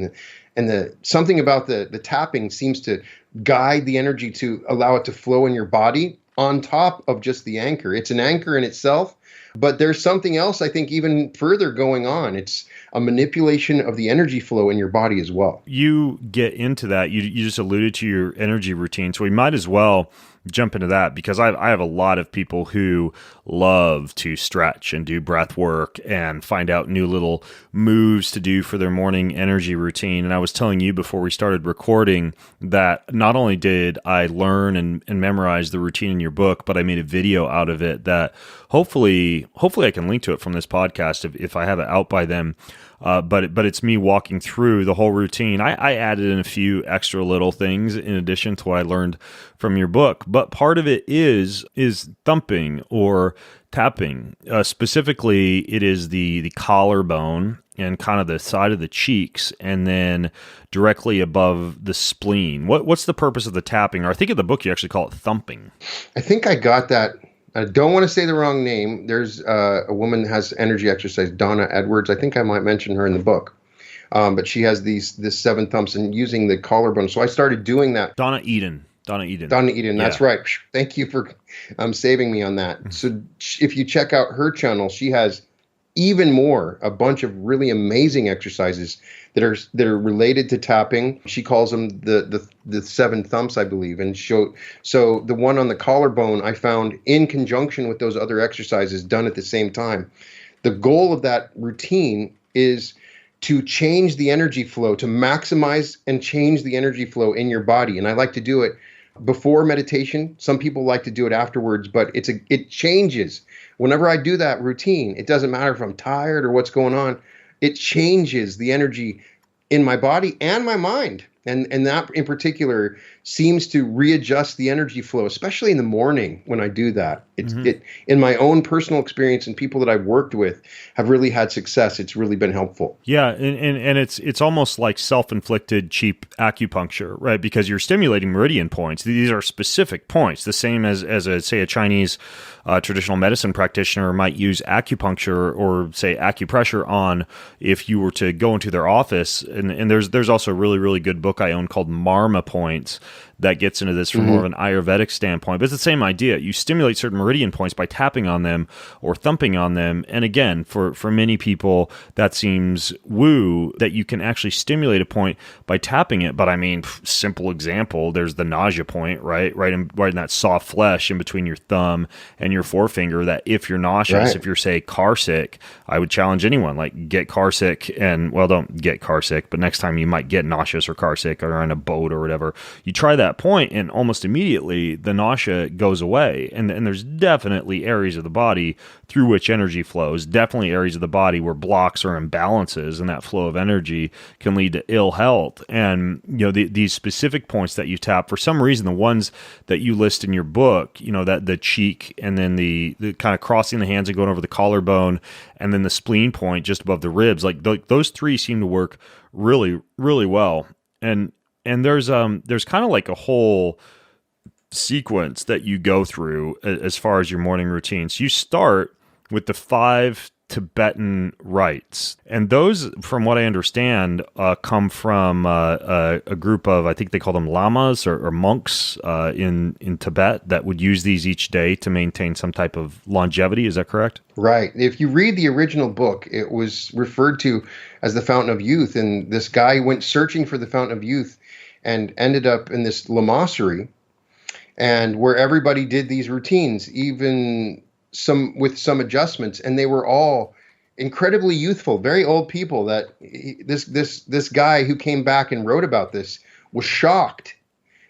[SPEAKER 3] And something about the tapping seems to guide the energy to allow it to flow in your body on top of just the anchor. It's an anchor in itself, but there's something else, I think, even further going on. It's a manipulation of the energy flow in your body as well.
[SPEAKER 4] You get into that. You just alluded to your energy routine, so we might as well jump into that because I have a lot of people who love to stretch and do breath work and find out new little moves to do for their morning energy routine. And I was telling you before we started recording that not only did I learn and memorize the routine in your book, but I made a video out of it that hopefully I can link to it from this podcast if I have it out by then. But it's me walking through the whole routine. I added in a few extra little things in addition to what I learned from your book. But part of it is thumping or tapping. Specifically, it is the collarbone and kind of the side of the cheeks, and then directly above the spleen. What's the purpose of the tapping? Or I think in the book you actually call it thumping.
[SPEAKER 3] I think I got that. I don't want to say the wrong name. There's a woman that has energy exercise, Donna Edwards. I think I might mention her in the book. But she has this 7 thumps and using the collarbone. So I started doing that.
[SPEAKER 4] Donna Eden,
[SPEAKER 3] that's right. Thank you for saving me on that. So if you check out her channel, she has even more, a bunch of really amazing exercises that are related to tapping. She calls them the 7 thumps, I believe. And so the one on the collarbone I found in conjunction with those other exercises done at the same time. The goal of that routine is to change the energy flow, to maximize and change the energy flow in your body. And I like to do it before meditation. Some people like to do it afterwards, but it changes. Whenever I do that routine, it doesn't matter if I'm tired or what's going on, it changes the energy in my body and my mind. And that in particular seems to readjust the energy flow, especially in the morning when I do that. It in my own personal experience and people that I've worked with have really had success. It's really been helpful.
[SPEAKER 4] Yeah, and it's almost like self-inflicted cheap acupuncture, right? Because you're stimulating meridian points. These are specific points, the same as a Chinese traditional medicine practitioner might use acupuncture or say acupressure on if you were to go into their office. And there's also a really, really good book book I own called Marma Points that gets into this from more of an Ayurvedic standpoint. But it's the same idea. You stimulate certain meridian points by tapping on them or thumping on them. And again, for many people, that seems woo, that you can actually stimulate a point by tapping it. But I mean, simple example, there's the nausea point, right? Right in that soft flesh in between your thumb and your forefinger, that if you're nauseous, if you're, say, car sick, I would challenge anyone, like, get car sick and, well, don't get car sick, but next time you might get nauseous or car sick or on a boat or whatever, you try that point and almost immediately the nausea goes away. And there's definitely areas of the body through which energy flows, definitely areas of the body where blocks or imbalances, and that flow of energy can lead to ill health. And, these specific points that you tap, for some reason, the ones that you list in your book, that the cheek, and then the kind of crossing the hands and going over the collarbone, and then the spleen point just above the ribs, like those three seem to work really, really well. And there's kind of like a whole sequence that you go through as far as your morning routines. You start with the 5 Tibetan rites, and those, from what I understand, come from a group of, I think they call them lamas or monks in Tibet, that would use these each day to maintain some type of longevity. Is that correct?
[SPEAKER 3] Right. If you read the original book, it was referred to as the Fountain of Youth, and this guy went searching for the Fountain of Youth and ended up in this lamasery, and where everybody did these routines, even with some adjustments, and they were all incredibly youthful, very old people. That this guy who came back and wrote about this was shocked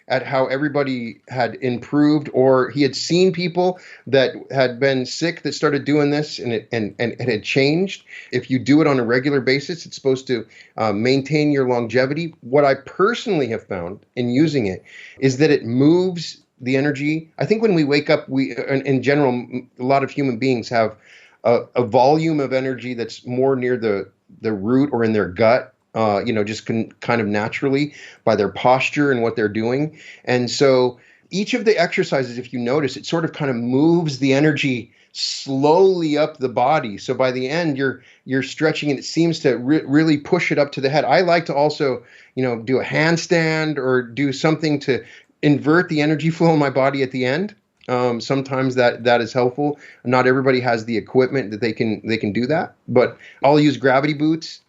[SPEAKER 3] at how everybody had improved, or he had seen people that had been sick that started doing this, and it had changed. If you do it on a regular basis, it's supposed to maintain your longevity. What I personally have found in using it is that it moves the energy. I think when we wake up, in general, a lot of human beings have a volume of energy that's more near the root or in their gut, just kind of naturally by their posture and what they're doing. And so each of the exercises, if you notice, it sort of kind of moves the energy slowly up the body. So by the end, you're stretching, and it seems to really push it up to the head. I like to also, do a handstand or do something to invert the energy flow in my body at the end. Sometimes that is helpful. Not everybody has the equipment that they can do that, but I'll use gravity boots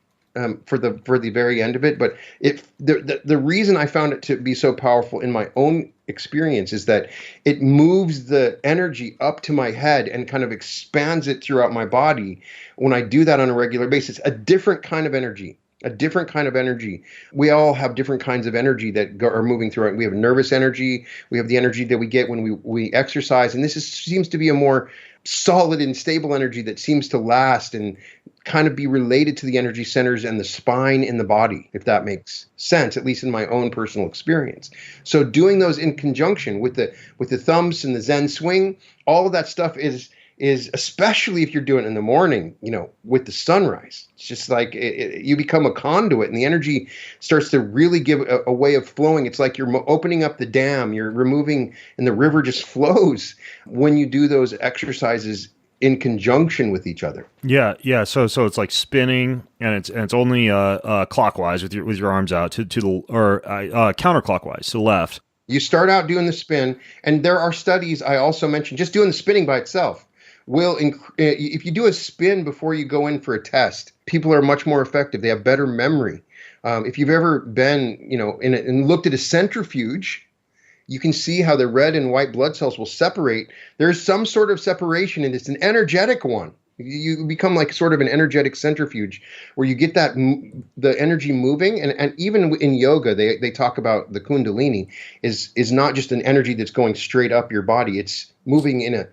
[SPEAKER 3] for the very end of it. But the reason I found it to be so powerful in my own experience is that it moves the energy up to my head and kind of expands it throughout my body. When I do that on a regular basis, a different kind of energy. We all have different kinds of energy that are moving through it. We have nervous energy. We have the energy that we get when we exercise. And this seems to be a more solid and stable energy that seems to last and kind of be related to the energy centers and the spine in the body, if that makes sense, at least in my own personal experience. So doing those in conjunction with the thumbs and the Zen swing, all of that stuff is especially if you're doing it in the morning, with the sunrise. It's just like you become a conduit, and the energy starts to really give a way of flowing. It's like you're opening up the dam, you're removing, and the river just flows when you do those exercises in conjunction with each other.
[SPEAKER 4] Yeah. So it's like spinning, and it's only clockwise with your arms out to the or counterclockwise to the left.
[SPEAKER 3] You start out doing the spin, and there are studies I also mentioned just doing the spinning by itself. If you do a spin before you go in for a test, people are much more effective. They have better memory. If you've ever been, and looked at a centrifuge, you can see how the red and white blood cells will separate. There's some sort of separation, and it's an energetic one. You become like sort of an energetic centrifuge where you get the energy moving. And even in yoga, they talk about the Kundalini is not just an energy that's going straight up your body. It's moving in a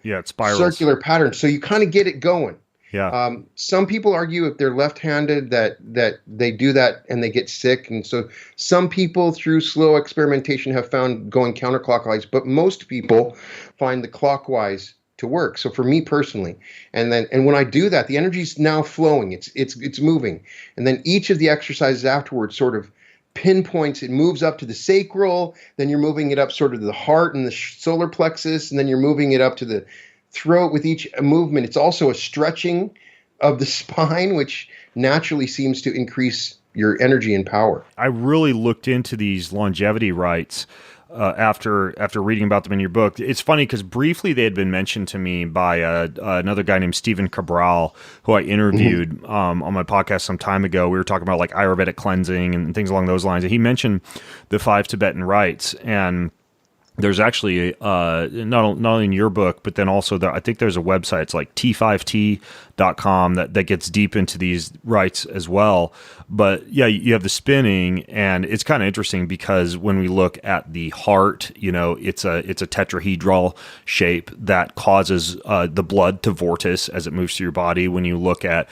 [SPEAKER 3] circular pattern. So you kind of get it going.
[SPEAKER 4] Yeah.
[SPEAKER 3] Some people argue if they're left-handed that they do that and they get sick. And so some people through slow experimentation have found going counterclockwise, but most people find the clockwise to work. So for me personally, and when I do that, the energy is now flowing. It's moving. And then each of the exercises afterwards sort of pinpoints, it moves up to the sacral, then you're moving it up sort of to the heart and the solar plexus, and then you're moving it up to the throat with each movement. It's also a stretching of the spine, which naturally seems to increase your energy and power.
[SPEAKER 4] I really looked into these longevity rites after reading about them in your book. It's funny because briefly they had been mentioned to me by another guy named Stephen Cabral, who I interviewed on my podcast some time ago. We were talking about like Ayurvedic cleansing and things along those lines. And he mentioned the 5 Tibetan rites. And there's actually not only in your book, but then also I think there's a website. It's like t5t.com that gets deep into these rites as well. But yeah, you have the spinning, and it's kind of interesting because when we look at the heart, it's a tetrahedral shape that causes the blood to vortice as it moves through your body. When you look at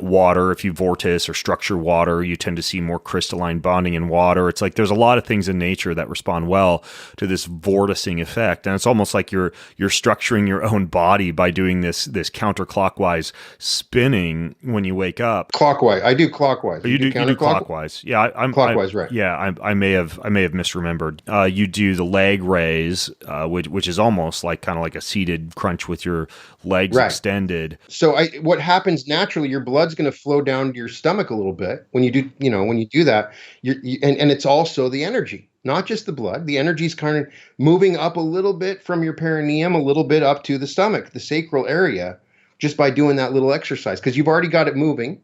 [SPEAKER 4] water, if you vortice or structure water, you tend to see more crystalline bonding in water. It's like there's a lot of things in nature that respond well to this vorticing effect, and it's almost like you're structuring your own body by doing this counterclockwise spinning when you wake up.
[SPEAKER 3] Clockwise, I do clockwise.
[SPEAKER 4] You do clockwise. Yeah, I'm
[SPEAKER 3] clockwise, right?
[SPEAKER 4] Yeah, I may have misremembered. You do the leg raise, which is almost like kind of like a seated crunch with your legs extended.
[SPEAKER 3] So what happens naturally? Your blood's going to flow down to your stomach a little bit when you do. When you do that, and it's also the energy. Not just the blood. The energy is kind of moving up a little bit from your perineum, a little bit up to the stomach, the sacral area, just by doing that little exercise, because you've already got it moving.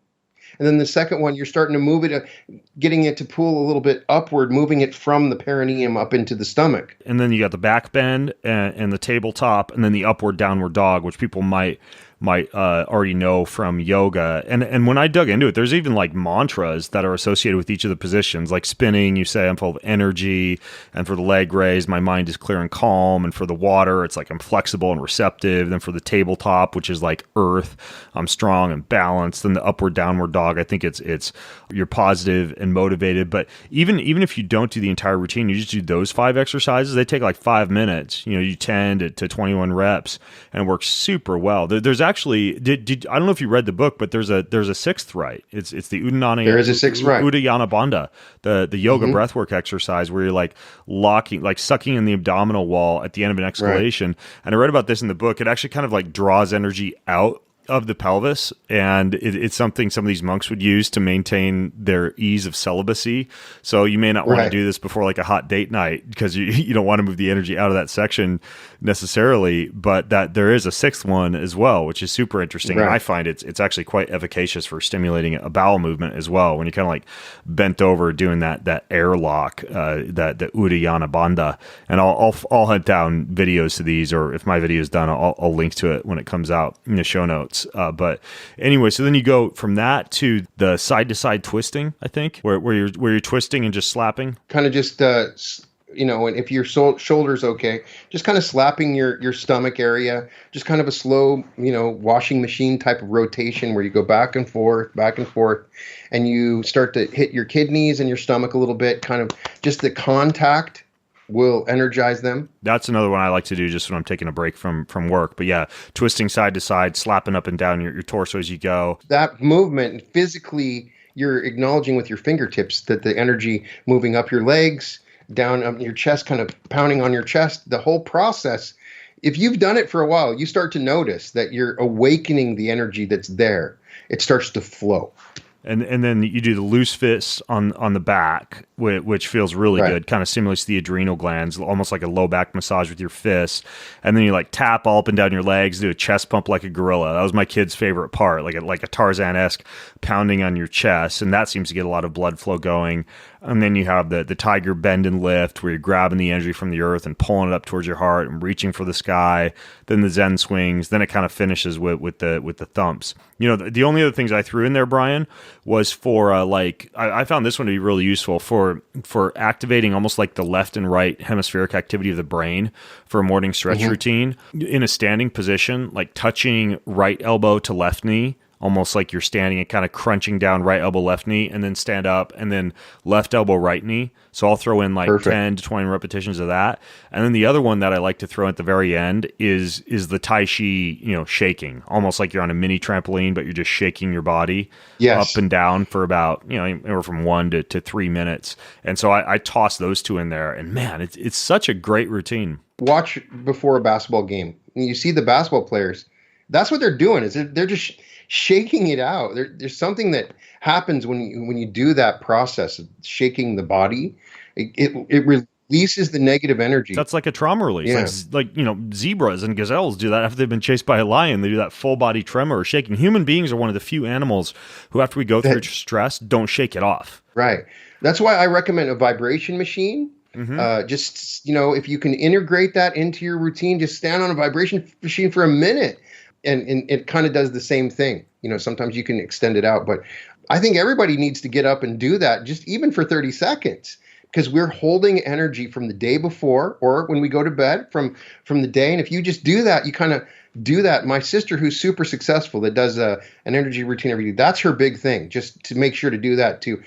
[SPEAKER 3] And then the second one, you're starting to move it, getting it to pull a little bit upward, moving it from the perineum up into the stomach.
[SPEAKER 4] And then you got the back bend and the tabletop, and then the upward downward dog, which people might already know from yoga. And when I dug into it, there's even like mantras that are associated with each of the positions. Like spinning, you say I'm full of energy, and for the leg raise, my mind is clear and calm, and for the water, it's like I'm flexible and receptive. Then for the tabletop, which is like earth, I'm strong and balanced. Then the upward downward dog, I think it's you're positive and motivated. But even if you don't do the entire routine, you just do those 5 exercises, they take like 5 minutes. You do 10 to 21 reps, and it works super well. There's actually I don't know if you read the book, but there's a 6th rite. It's the Udana.
[SPEAKER 3] There is a 6th rite.
[SPEAKER 4] Udayana Bandha, the yoga breathwork exercise where you're like sucking in the abdominal wall at the end of an exhalation. Right. And I read about this in the book. It actually kind of like draws energy out of the pelvis, and it's something some of these monks would use to maintain their ease of celibacy. So you may not want to do this before like a hot date night because you don't want to move the energy out of that section necessarily, but that there is a 6th one as well, which is super interesting. And I find it's actually quite efficacious for stimulating a bowel movement as well. When you kind of like bent over doing that airlock, the Udayana Bandha. And I'll hunt down videos to these, or if my video is done, I'll link to it when it comes out in the show notes. But anyway, so then you go from that to the side to side twisting, I think, where you're twisting and just slapping.
[SPEAKER 3] Kind of just, and if your shoulder's okay, just kind of slapping your stomach area, just kind of a slow, washing machine type of rotation where you go back and forth, and you start to hit your kidneys and your stomach a little bit, kind of just the contact will energize them.
[SPEAKER 4] That's another one I like to do just when I'm taking a break from work. But yeah, twisting side to side, slapping up and down your torso as you go.
[SPEAKER 3] That movement, physically, you're acknowledging with your fingertips that the energy moving up your legs, down your chest, kind of pounding on your chest, the whole process. If you've done it for a while, you start to notice that you're awakening the energy that's there. It starts to flow.
[SPEAKER 4] And then you do the loose fists on the back, which feels really good. Kind of stimulates the adrenal glands, almost like a low back massage with your fists. And then you like tap all up and down your legs, do a chest pump like a gorilla. That was my kid's favorite part, like a Tarzan-esque pounding on your chest, and that seems to get a lot of blood flow going. And then you have the tiger bend and lift, where you're grabbing the energy from the earth and pulling it up towards your heart and reaching for the sky. Then the Zen swings. Then it kind of finishes with the thumps. The only other things I threw in there, Brian, was for I found this one to be really useful for activating almost like the left and right hemispheric activity of the brain for a morning stretch routine in a standing position, like touching right elbow to left knee. Almost like you're standing and kind of crunching down right elbow, left knee, and then stand up, and then left elbow, right knee. So I'll throw in like 10 to 20 repetitions of that. And then the other one that I like to throw at the very end is the Tai Chi, shaking. Almost like you're on a mini trampoline, but you're just shaking your body up and down for about, anywhere from 1 to 3 minutes. And so I toss those 2 in there, and man, it's such a great routine.
[SPEAKER 3] Watch before a basketball game. You see the basketball players, That's what they're doing. Is they're just shaking it out. There's something that happens when you do that process of shaking the body. It releases the negative energy.
[SPEAKER 4] That's like a trauma release.
[SPEAKER 3] Yeah.
[SPEAKER 4] Like, zebras and gazelles do that after they've been chased by a lion. They do that full body tremor or shaking. Human beings are one of the few animals who, after we go through stress, don't shake it off.
[SPEAKER 3] Right. That's why I recommend a vibration machine. Just, if you can integrate that into your routine, just stand on a vibration machine for a minute. And it kind of does the same thing. Sometimes you can extend it out, but I think everybody needs to get up and do that, just even for 30 seconds, because we're holding energy from the day before or when we go to bed from the day. And if you just do that, you kind of do that. My sister, who's super successful, that does an energy routine every day, that's her big thing, just to make sure to do that, to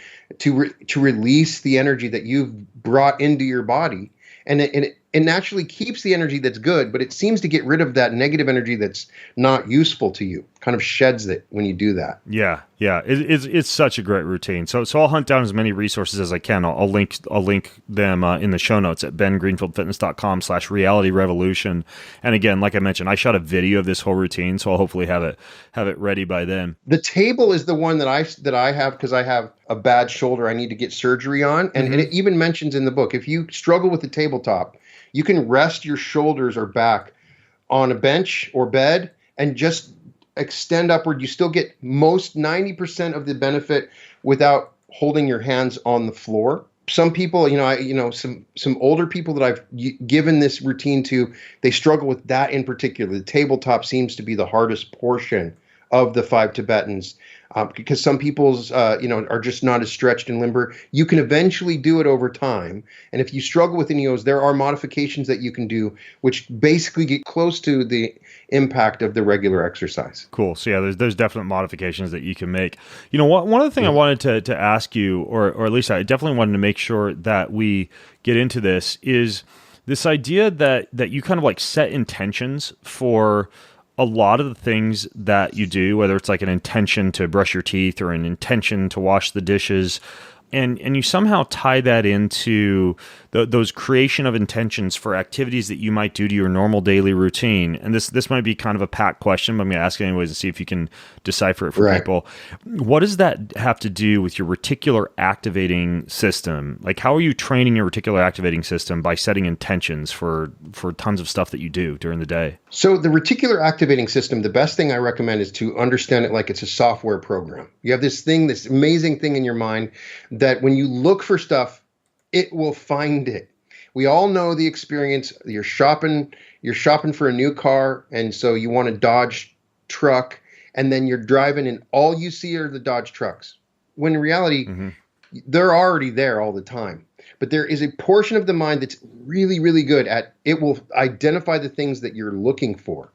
[SPEAKER 3] release the energy that you've brought into your body. And it naturally keeps the energy that's good, but it seems to get rid of that negative energy that's not useful to you. Kind of sheds it when you do that.
[SPEAKER 4] Yeah. It's such a great routine. So I'll hunt down as many resources as I can. I'll link them in the show notes at bengreenfieldfitness.com/realityrevolution. And again, like I mentioned, I shot a video of this whole routine, so I'll hopefully have it ready by then.
[SPEAKER 3] The table is the one that I have because I have a bad shoulder I need to get surgery on. And it even mentions in the book, if you struggle with the tabletop, you can rest your shoulders or back on a bench or bed and just extend upward. You still get most 90% of the benefit without holding your hands on the floor. Some people, some older people that I've given this routine to, they struggle with that in particular. The tabletop seems to be the hardest portion of the 5 Tibetans. Because some people's, are just not as stretched and limber. You can eventually do it over time. And if you struggle with any of those, there are modifications that you can do, which basically get close to the impact of the regular exercise.
[SPEAKER 4] Cool. So yeah, there's definite modifications that you can make. One of the things I wanted to ask you, or at least I definitely wanted to make sure that we get into this, is this idea that you kind of like set intentions for a lot of the things that you do, whether it's like an intention to brush your teeth or an intention to wash the dishes, and you somehow tie that into those creation of intentions for activities that you might do to your normal daily routine. And this might be kind of a packed question, but I'm going to ask it anyways and see if you can decipher it for people. What does that have to do with your reticular activating system? Like, how are you training your reticular activating system by setting intentions for tons of stuff that you do during the day?
[SPEAKER 3] So the reticular activating system, the best thing I recommend is to understand it like it's a software program. You have this amazing thing in your mind that when you look for stuff, it will find it. We all know the experience. You're shopping for a new car, and so you want a Dodge truck, and then you're driving, and all you see are the Dodge trucks. When in reality, they're already there all the time. But there is a portion of the mind that's really, really good at it will identify the things that you're looking for.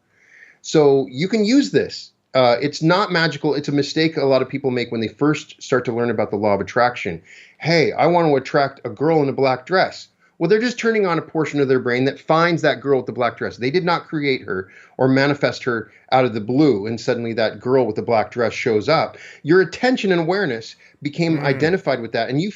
[SPEAKER 3] So you can use this. It's not magical. It's a mistake a lot of people make when they first start to learn about the law of attraction. Hey, I want to attract a girl in a black dress. Well, they're just turning on a portion of their brain that finds that girl with the black dress. They did not create her or manifest her out of the blue, and suddenly that girl with the black dress shows up. Your attention and awareness became identified with that, and you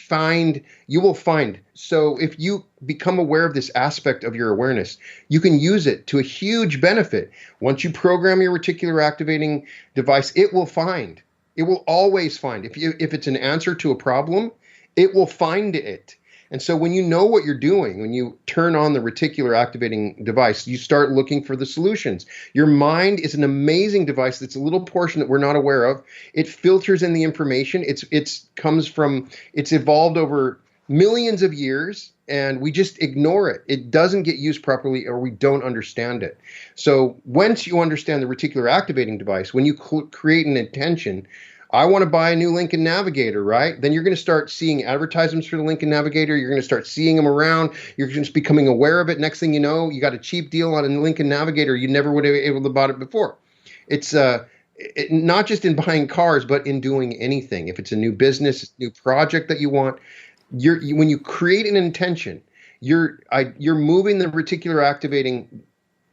[SPEAKER 3] will find. So if you become aware of this aspect of your awareness, you can use it to a huge benefit. Once you program your reticular activating device, it will find. It will always find. If it's an answer to a problem, it will find it. And so when you know what you're doing, when you turn on the reticular activating device, you start looking for the solutions. Your mind is an amazing device that's a little portion that we're not aware of. It filters in the information. It's evolved over millions of years, and we just ignore it. It doesn't get used properly, or we don't understand it. So once you understand the reticular activating device, when you create an intention, I want to buy a new Lincoln Navigator, right? Then you're going to start seeing advertisements for the Lincoln Navigator. You're going to start seeing them around. You're just becoming aware of it. Next thing you know, you got a cheap deal on a Lincoln Navigator. You never would have been able to buy it before. It's not just in buying cars, but in doing anything. If it's a new business, new project that you want, when you create an intention, you're moving the reticular activating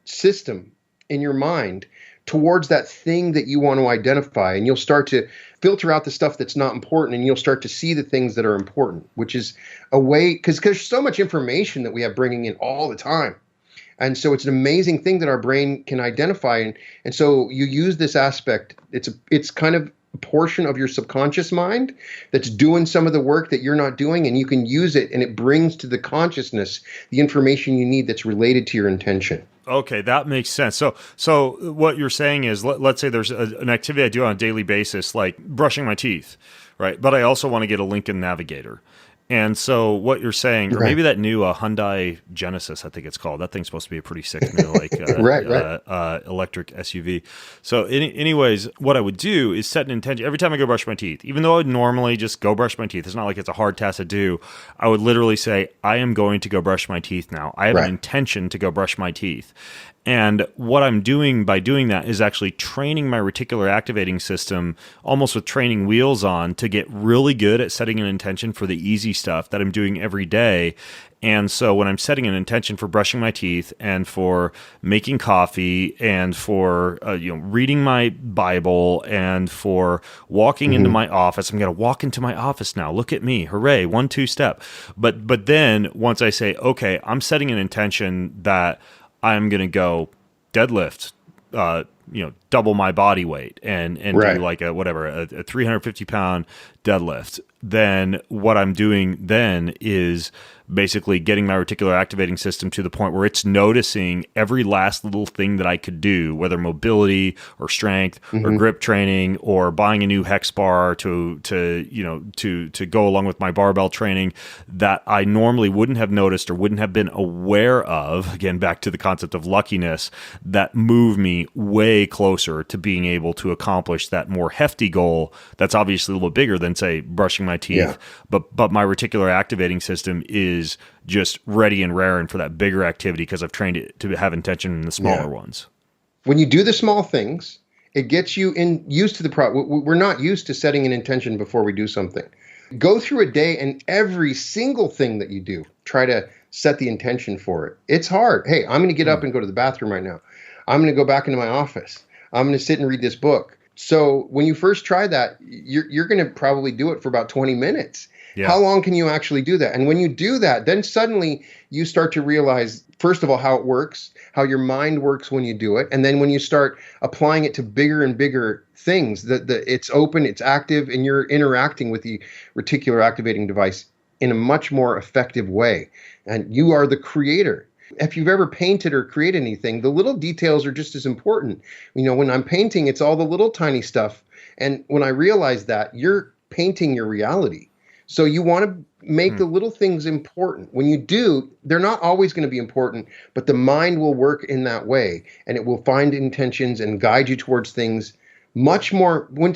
[SPEAKER 3] system in your mind towards that thing that you want to identify, and you'll start to filter out the stuff that's not important, and you'll start to see the things that are important, which is a way, because there's so much information that we have bringing in all the time. And so it's an amazing thing that our brain can identify. And so you use this aspect. It's kind of a portion of your subconscious mind that's doing some of the work that you're not doing, and you can use it, and it brings to the consciousness the information you need that's related to your intention.
[SPEAKER 4] Okay, that makes sense. So what you're saying is, let's say there's an activity I do on a daily basis, like brushing my teeth, right? But I also want to get a Lincoln Navigator. And so what you're saying, or maybe that new Hyundai Genesis, I think it's called. That thing's supposed to be a pretty sick new, electric SUV. So anyways, what I would do is set an intention every time I go brush my teeth. Even though I'd normally just go brush my teeth, it's not like it's a hard task to do. I would literally say, I am going to go brush my teeth now. I have an intention to go brush my teeth. And what I'm doing by doing that is actually training my reticular activating system, almost with training wheels on, to get really good at setting an intention for the easy stuff that I'm doing every day. And so when I'm setting an intention for brushing my teeth and for making coffee and for reading my Bible and for walking into my office, I'm going to walk into my office now. Look at me. Hooray. 1-2 step. But then once I say, okay, I'm setting an intention that I'm going to go deadlift, double my body weight and do like a 350 pound deadlift. Then what I'm doing then is basically getting my reticular activating system to the point where it's noticing every last little thing that I could do, whether mobility or strength or grip training or buying a new hex bar to go along with my barbell training that I normally wouldn't have noticed or wouldn't have been aware of. Again, back to the concept of luckiness, that move me way closer to being able to accomplish that more hefty goal. That's obviously a little bigger than, say, brushing my teeth, but my reticular activating system is just ready and raring for that bigger activity because I've trained it to have intention in the smaller ones.
[SPEAKER 3] When you do the small things, it gets you used to the we're not used to setting an intention before we do something. Go through a day and every single thing that you do, try to set the intention for it. It's hard. Hey, I'm going to get up and go to the bathroom right now. I'm going to go back into my office. I'm going to sit and read this book. So when you first try that, you're going to probably do it for about 20 minutes. Yeah. How long can you actually do that? And when you do that, then suddenly you start to realize, first of all, how it works, how your mind works when you do it. And then when you start applying it to bigger and bigger things, that it's open, it's active, and you're interacting with the reticular activating device in a much more effective way. And you are the creator. If you've ever painted or created anything, the little details are just as important. When I'm painting, it's all the little tiny stuff. And when I realize that, you're painting your reality. So you want to make the little things important. When you do, they're not always going to be important, but the mind will work in that way, and it will find intentions and guide you towards things much more. When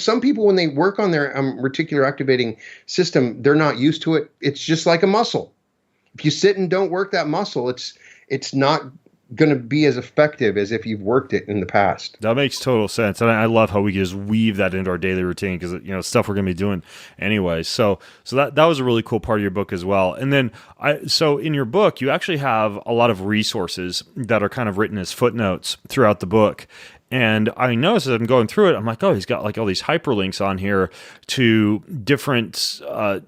[SPEAKER 3] they work on their reticular activating system, they're not used to it. It's just like a muscle. If you sit and don't work that muscle, it's not going to be as effective as if you've worked it in the past.
[SPEAKER 4] That makes total sense. And I love how we can just weave that into our daily routine because, stuff we're going to be doing anyway. So that was a really cool part of your book as well. And then so in your book, you actually have a lot of resources that are kind of written as footnotes throughout the book. And I noticed as I'm going through it, I'm like, oh, he's got like all these hyperlinks on here to different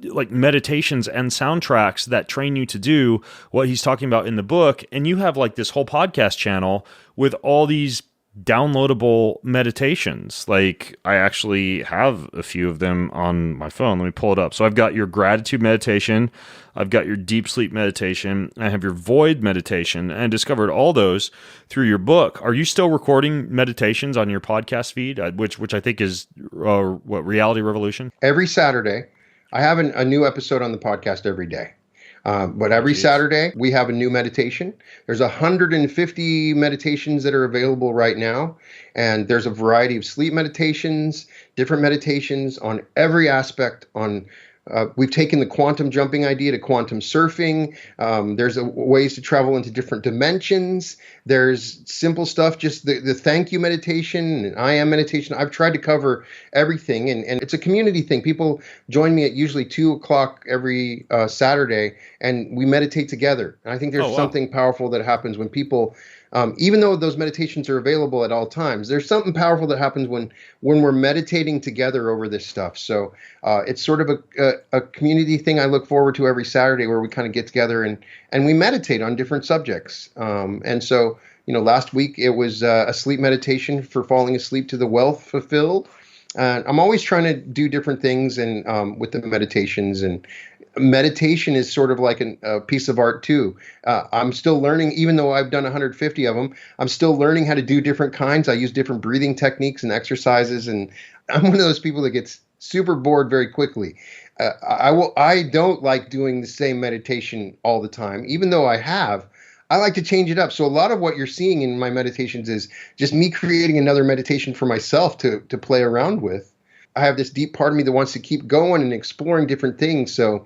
[SPEAKER 4] like meditations and soundtracks that train you to do what he's talking about in the book. And you have like this whole podcast channel with all these downloadable meditations. Like I actually have a few of them on my phone. Let me pull it up. So I've got your gratitude meditation. I've got your deep sleep meditation. I have your void meditation, and I discovered all those through your book. Are you still recording meditations on your podcast feed, which I think is Reality Revolution?
[SPEAKER 3] Every Saturday. I have a new episode on the podcast every day. But every Saturday, we have a new meditation. There's 150 meditations that are available right now. And there's a variety of sleep meditations, different meditations on every aspect on we've taken the quantum jumping idea to quantum surfing. There's ways to travel into different dimensions. There's simple stuff, just the thank you meditation and I am meditation. I've tried to cover everything, and it's a community thing. People join me at usually 2:00 every Saturday, and we meditate together. And I think there's something powerful that happens when people, even though those meditations are available at all times, there's something powerful that happens when we're meditating together over this stuff. So it's sort of a community thing I look forward to every Saturday where we kind of get together and we meditate on different subjects. And so, last week it was a sleep meditation for falling asleep to the wealth fulfilled. I'm always trying to do different things and with the meditations, and meditation is sort of like a piece of art too. I'm still learning, even though I've done 150 of them, I'm still learning how to do different kinds. I use different breathing techniques and exercises, and I'm one of those people that gets super bored very quickly. I don't like doing the same meditation all the time, even though I like to change it up. So a lot of what you're seeing in my meditations is just me creating another meditation for myself to play around with. I have this deep part of me that wants to keep going and exploring different things. So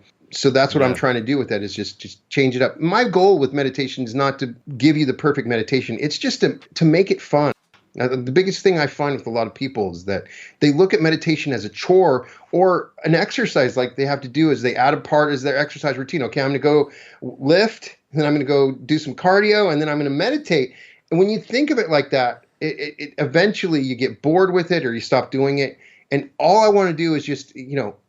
[SPEAKER 3] that's what I'm trying to do with that, is just change it up. My goal with meditation is not to give you the perfect meditation. It's just to make it fun. Now, the biggest thing I find with a lot of people is that they look at meditation as a chore or an exercise like they have to do, as they add a part as their exercise routine. Okay, I'm going to go lift, then I'm going to go do some cardio, and then I'm going to meditate. And when you think of it like that, it eventually you get bored with it or you stop doing it. And all I want to do is just,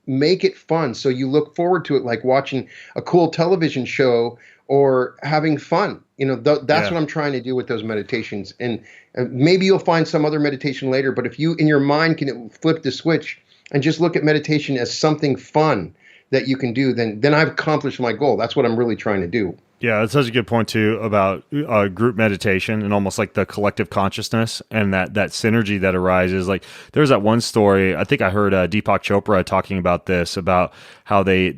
[SPEAKER 3] make it fun. So you look forward to it like watching a cool television show or having fun. That's what I'm trying to do with those meditations. And maybe you'll find some other meditation later, but if you in your mind can flip the switch and just look at meditation as something fun that you can do, then I've accomplished my goal. That's what I'm really trying to do.
[SPEAKER 4] Yeah, that's such a good point too about group meditation and almost like the collective consciousness and that synergy that arises. Like there's that one story, I think I heard Deepak Chopra talking about this, about how they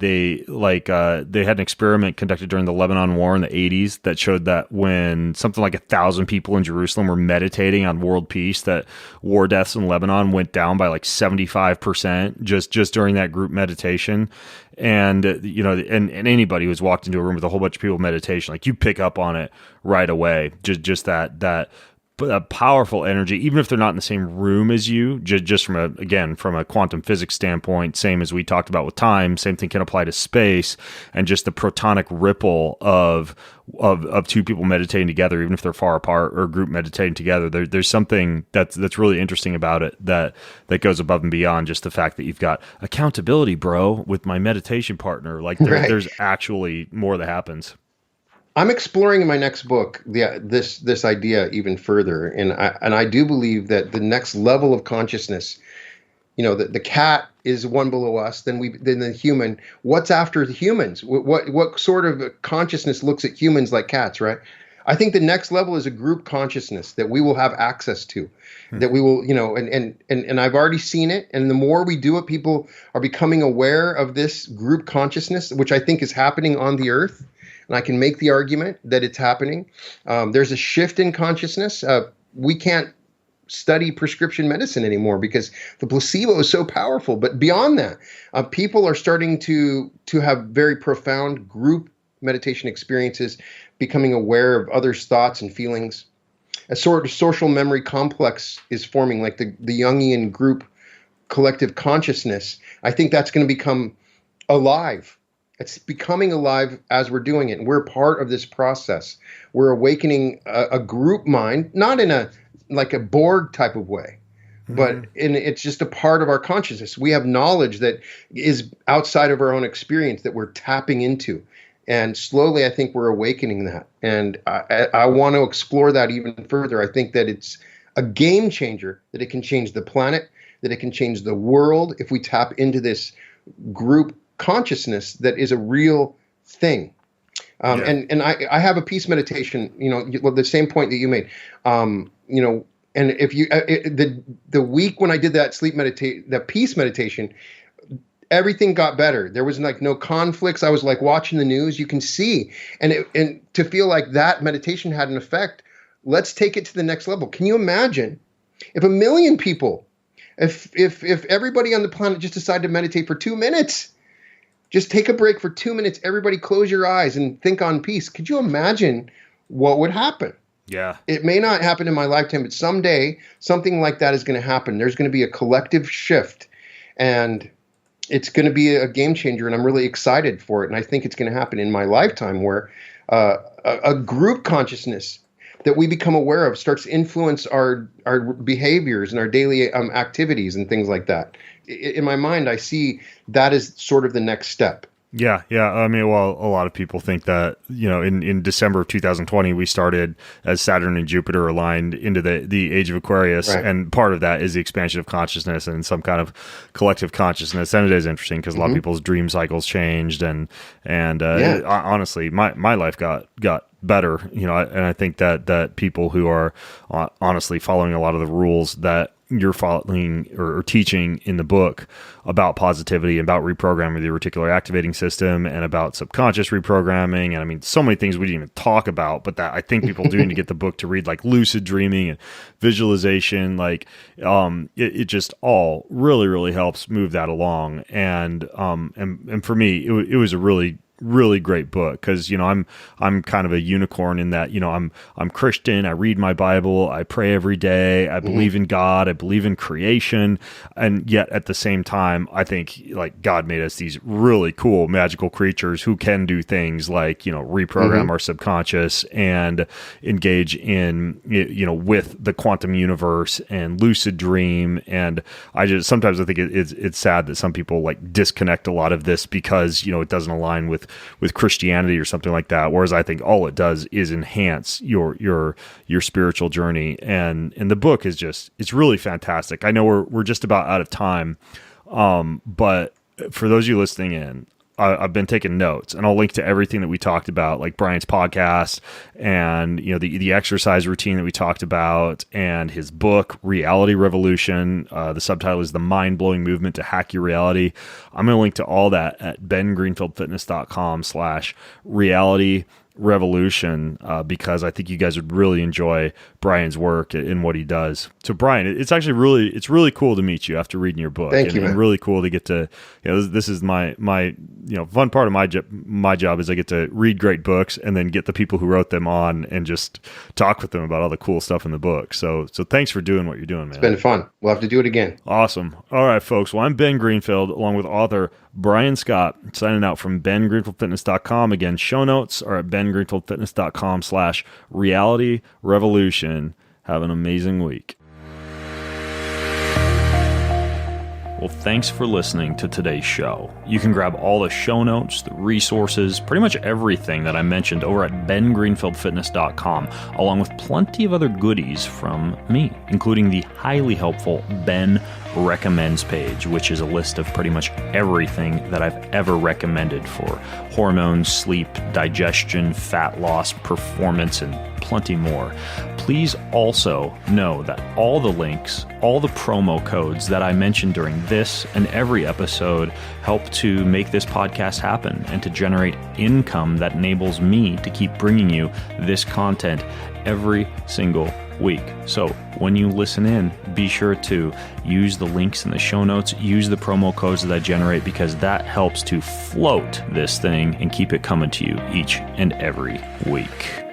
[SPEAKER 4] had an experiment conducted during the Lebanon War in the 80s that showed that when something like 1,000 people in Jerusalem were meditating on world peace, that war deaths in Lebanon went down by like 75% just during that group meditation. And and anybody who's walked into a room with a whole bunch of people meditation, like you pick up on it right away. Just that powerful energy, even if they're not in the same room as you. Just from a quantum physics standpoint, same as we talked about with time, same thing can apply to space, and just the protonic ripple of two people meditating together, even if they're far apart, or a group meditating together. There's something that's really interesting about it that goes above and beyond just the fact that you've got accountability, bro, with my meditation partner. Like there's actually more that happens.
[SPEAKER 3] I'm exploring in my next book this idea even further, and I do believe that the next level of consciousness, the cat is one below us, then the human. What's after the humans? What sort of consciousness looks at humans like cats, right? I think the next level is a group consciousness that we will have access to, that we will, and I've already seen it. And the more we do it, people are becoming aware of this group consciousness, which I think is happening on the earth. And I can make the argument that it's happening. There's a shift in consciousness. We can't study prescription medicine anymore because the placebo is so powerful. But beyond that, people are starting to have very profound group meditation experiences, becoming aware of others' thoughts and feelings. A sort of social memory complex is forming, like the Jungian group collective consciousness. I think that's going to become alive. It's becoming alive as we're doing it. And we're part of this process. We're awakening a group mind, not in a Borg type of way, but it's just a part of our consciousness. We have knowledge that is outside of our own experience that we're tapping into. And slowly, I think we're awakening that. And I want to explore that even further. I think that it's a game changer, that it can change the planet, that it can change the world if we tap into this group consciousness that is a real thing. And I have a peace meditation, the same point that you made, and if you, the week when I did that peace meditation, everything got better. There was no conflicts. I was like watching the news. You can see, and to feel like that meditation had an effect. Let's take it to the next level. Can you imagine if 1 million people, if everybody on the planet just decided to meditate for 2 minutes? Just take a break for 2 minutes. Everybody close your eyes and think on peace. Could you imagine what would happen?
[SPEAKER 4] Yeah.
[SPEAKER 3] It may not happen in my lifetime, but someday something like that is going to happen. There's going to be a collective shift, and it's going to be a game changer, and I'm really excited for it. And I think it's going to happen in my lifetime, where a group consciousness that we become aware of starts to influence our behaviors and our daily activities and things like that. in my mind, I see that as sort of the next step.
[SPEAKER 4] Yeah. I mean, well, a lot of people think that, in December of 2020, we started as Saturn and Jupiter aligned into the age of Aquarius.
[SPEAKER 3] Right.
[SPEAKER 4] And part of that is the expansion of consciousness and some kind of collective consciousness. And it is interesting because a lot of people's dream cycles changed. And honestly, my life got better, and I think that people who are honestly following a lot of the rules that you're following or teaching in the book about positivity, about reprogramming the reticular activating system, and about subconscious reprogramming. And I mean, so many things we didn't even talk about, but that I think people do need to get the book to read, like lucid dreaming and visualization. Like, it just all really, really helps move that along. And for me, it was a really great book because I'm kind of a unicorn in that I'm Christian. I read my Bible, I pray every day, I believe in God, I believe in creation, and yet at the same time I think like God made us these really cool magical creatures who can do things like reprogram our subconscious and engage in with the quantum universe and lucid dream. And sometimes I think it's sad that some people like disconnect a lot of this because it doesn't align with Christianity or something like that. Whereas I think all it does is enhance your spiritual journey. And the book is it's really fantastic. I know we're just about out of time. But for those of you listening in, I've been taking notes, and I'll link to everything that we talked about, like Brian's podcast and the exercise routine that we talked about, and his book Reality Revolution. The subtitle is The Mind-Blowing Movement to Hack Your Reality. I'm going to link to all that at bengreenfieldfitness.com/reality revolution, because I think you guys would really enjoy Brian's work and what he does. So Brian, it's really cool to meet you after reading your book.
[SPEAKER 3] Thank you, man.
[SPEAKER 4] And really cool to get to, this is my fun part of my job is I get to read great books and then get the people who wrote them on and just talk with them about all the cool stuff in the book. So thanks for doing what you're doing, man.
[SPEAKER 3] It's been fun. We'll have to do it again.
[SPEAKER 4] Awesome. All right, folks. Well, I'm Ben Greenfield along with author Brian Scott, signing out from bengreenfieldfitness.com. Again, show notes are at bengreenfieldfitness.com/reality revolution. Have an amazing week. Well, thanks for listening to today's show. You can grab all the show notes, the resources, pretty much everything that I mentioned over at bengreenfieldfitness.com, along with plenty of other goodies from me, including the highly helpful Ben Recommends page, which is a list of pretty much everything that I've ever recommended for hormones, sleep, digestion, fat loss, performance, and plenty more. Please also know that all the links, all the promo codes that I mentioned during this and every episode help to make this podcast happen and to generate income that enables me to keep bringing you this content every single week. So when you listen in, be sure to use the links in the show notes, use the promo codes that I generate, because that helps to float this thing and keep it coming to you each and every week.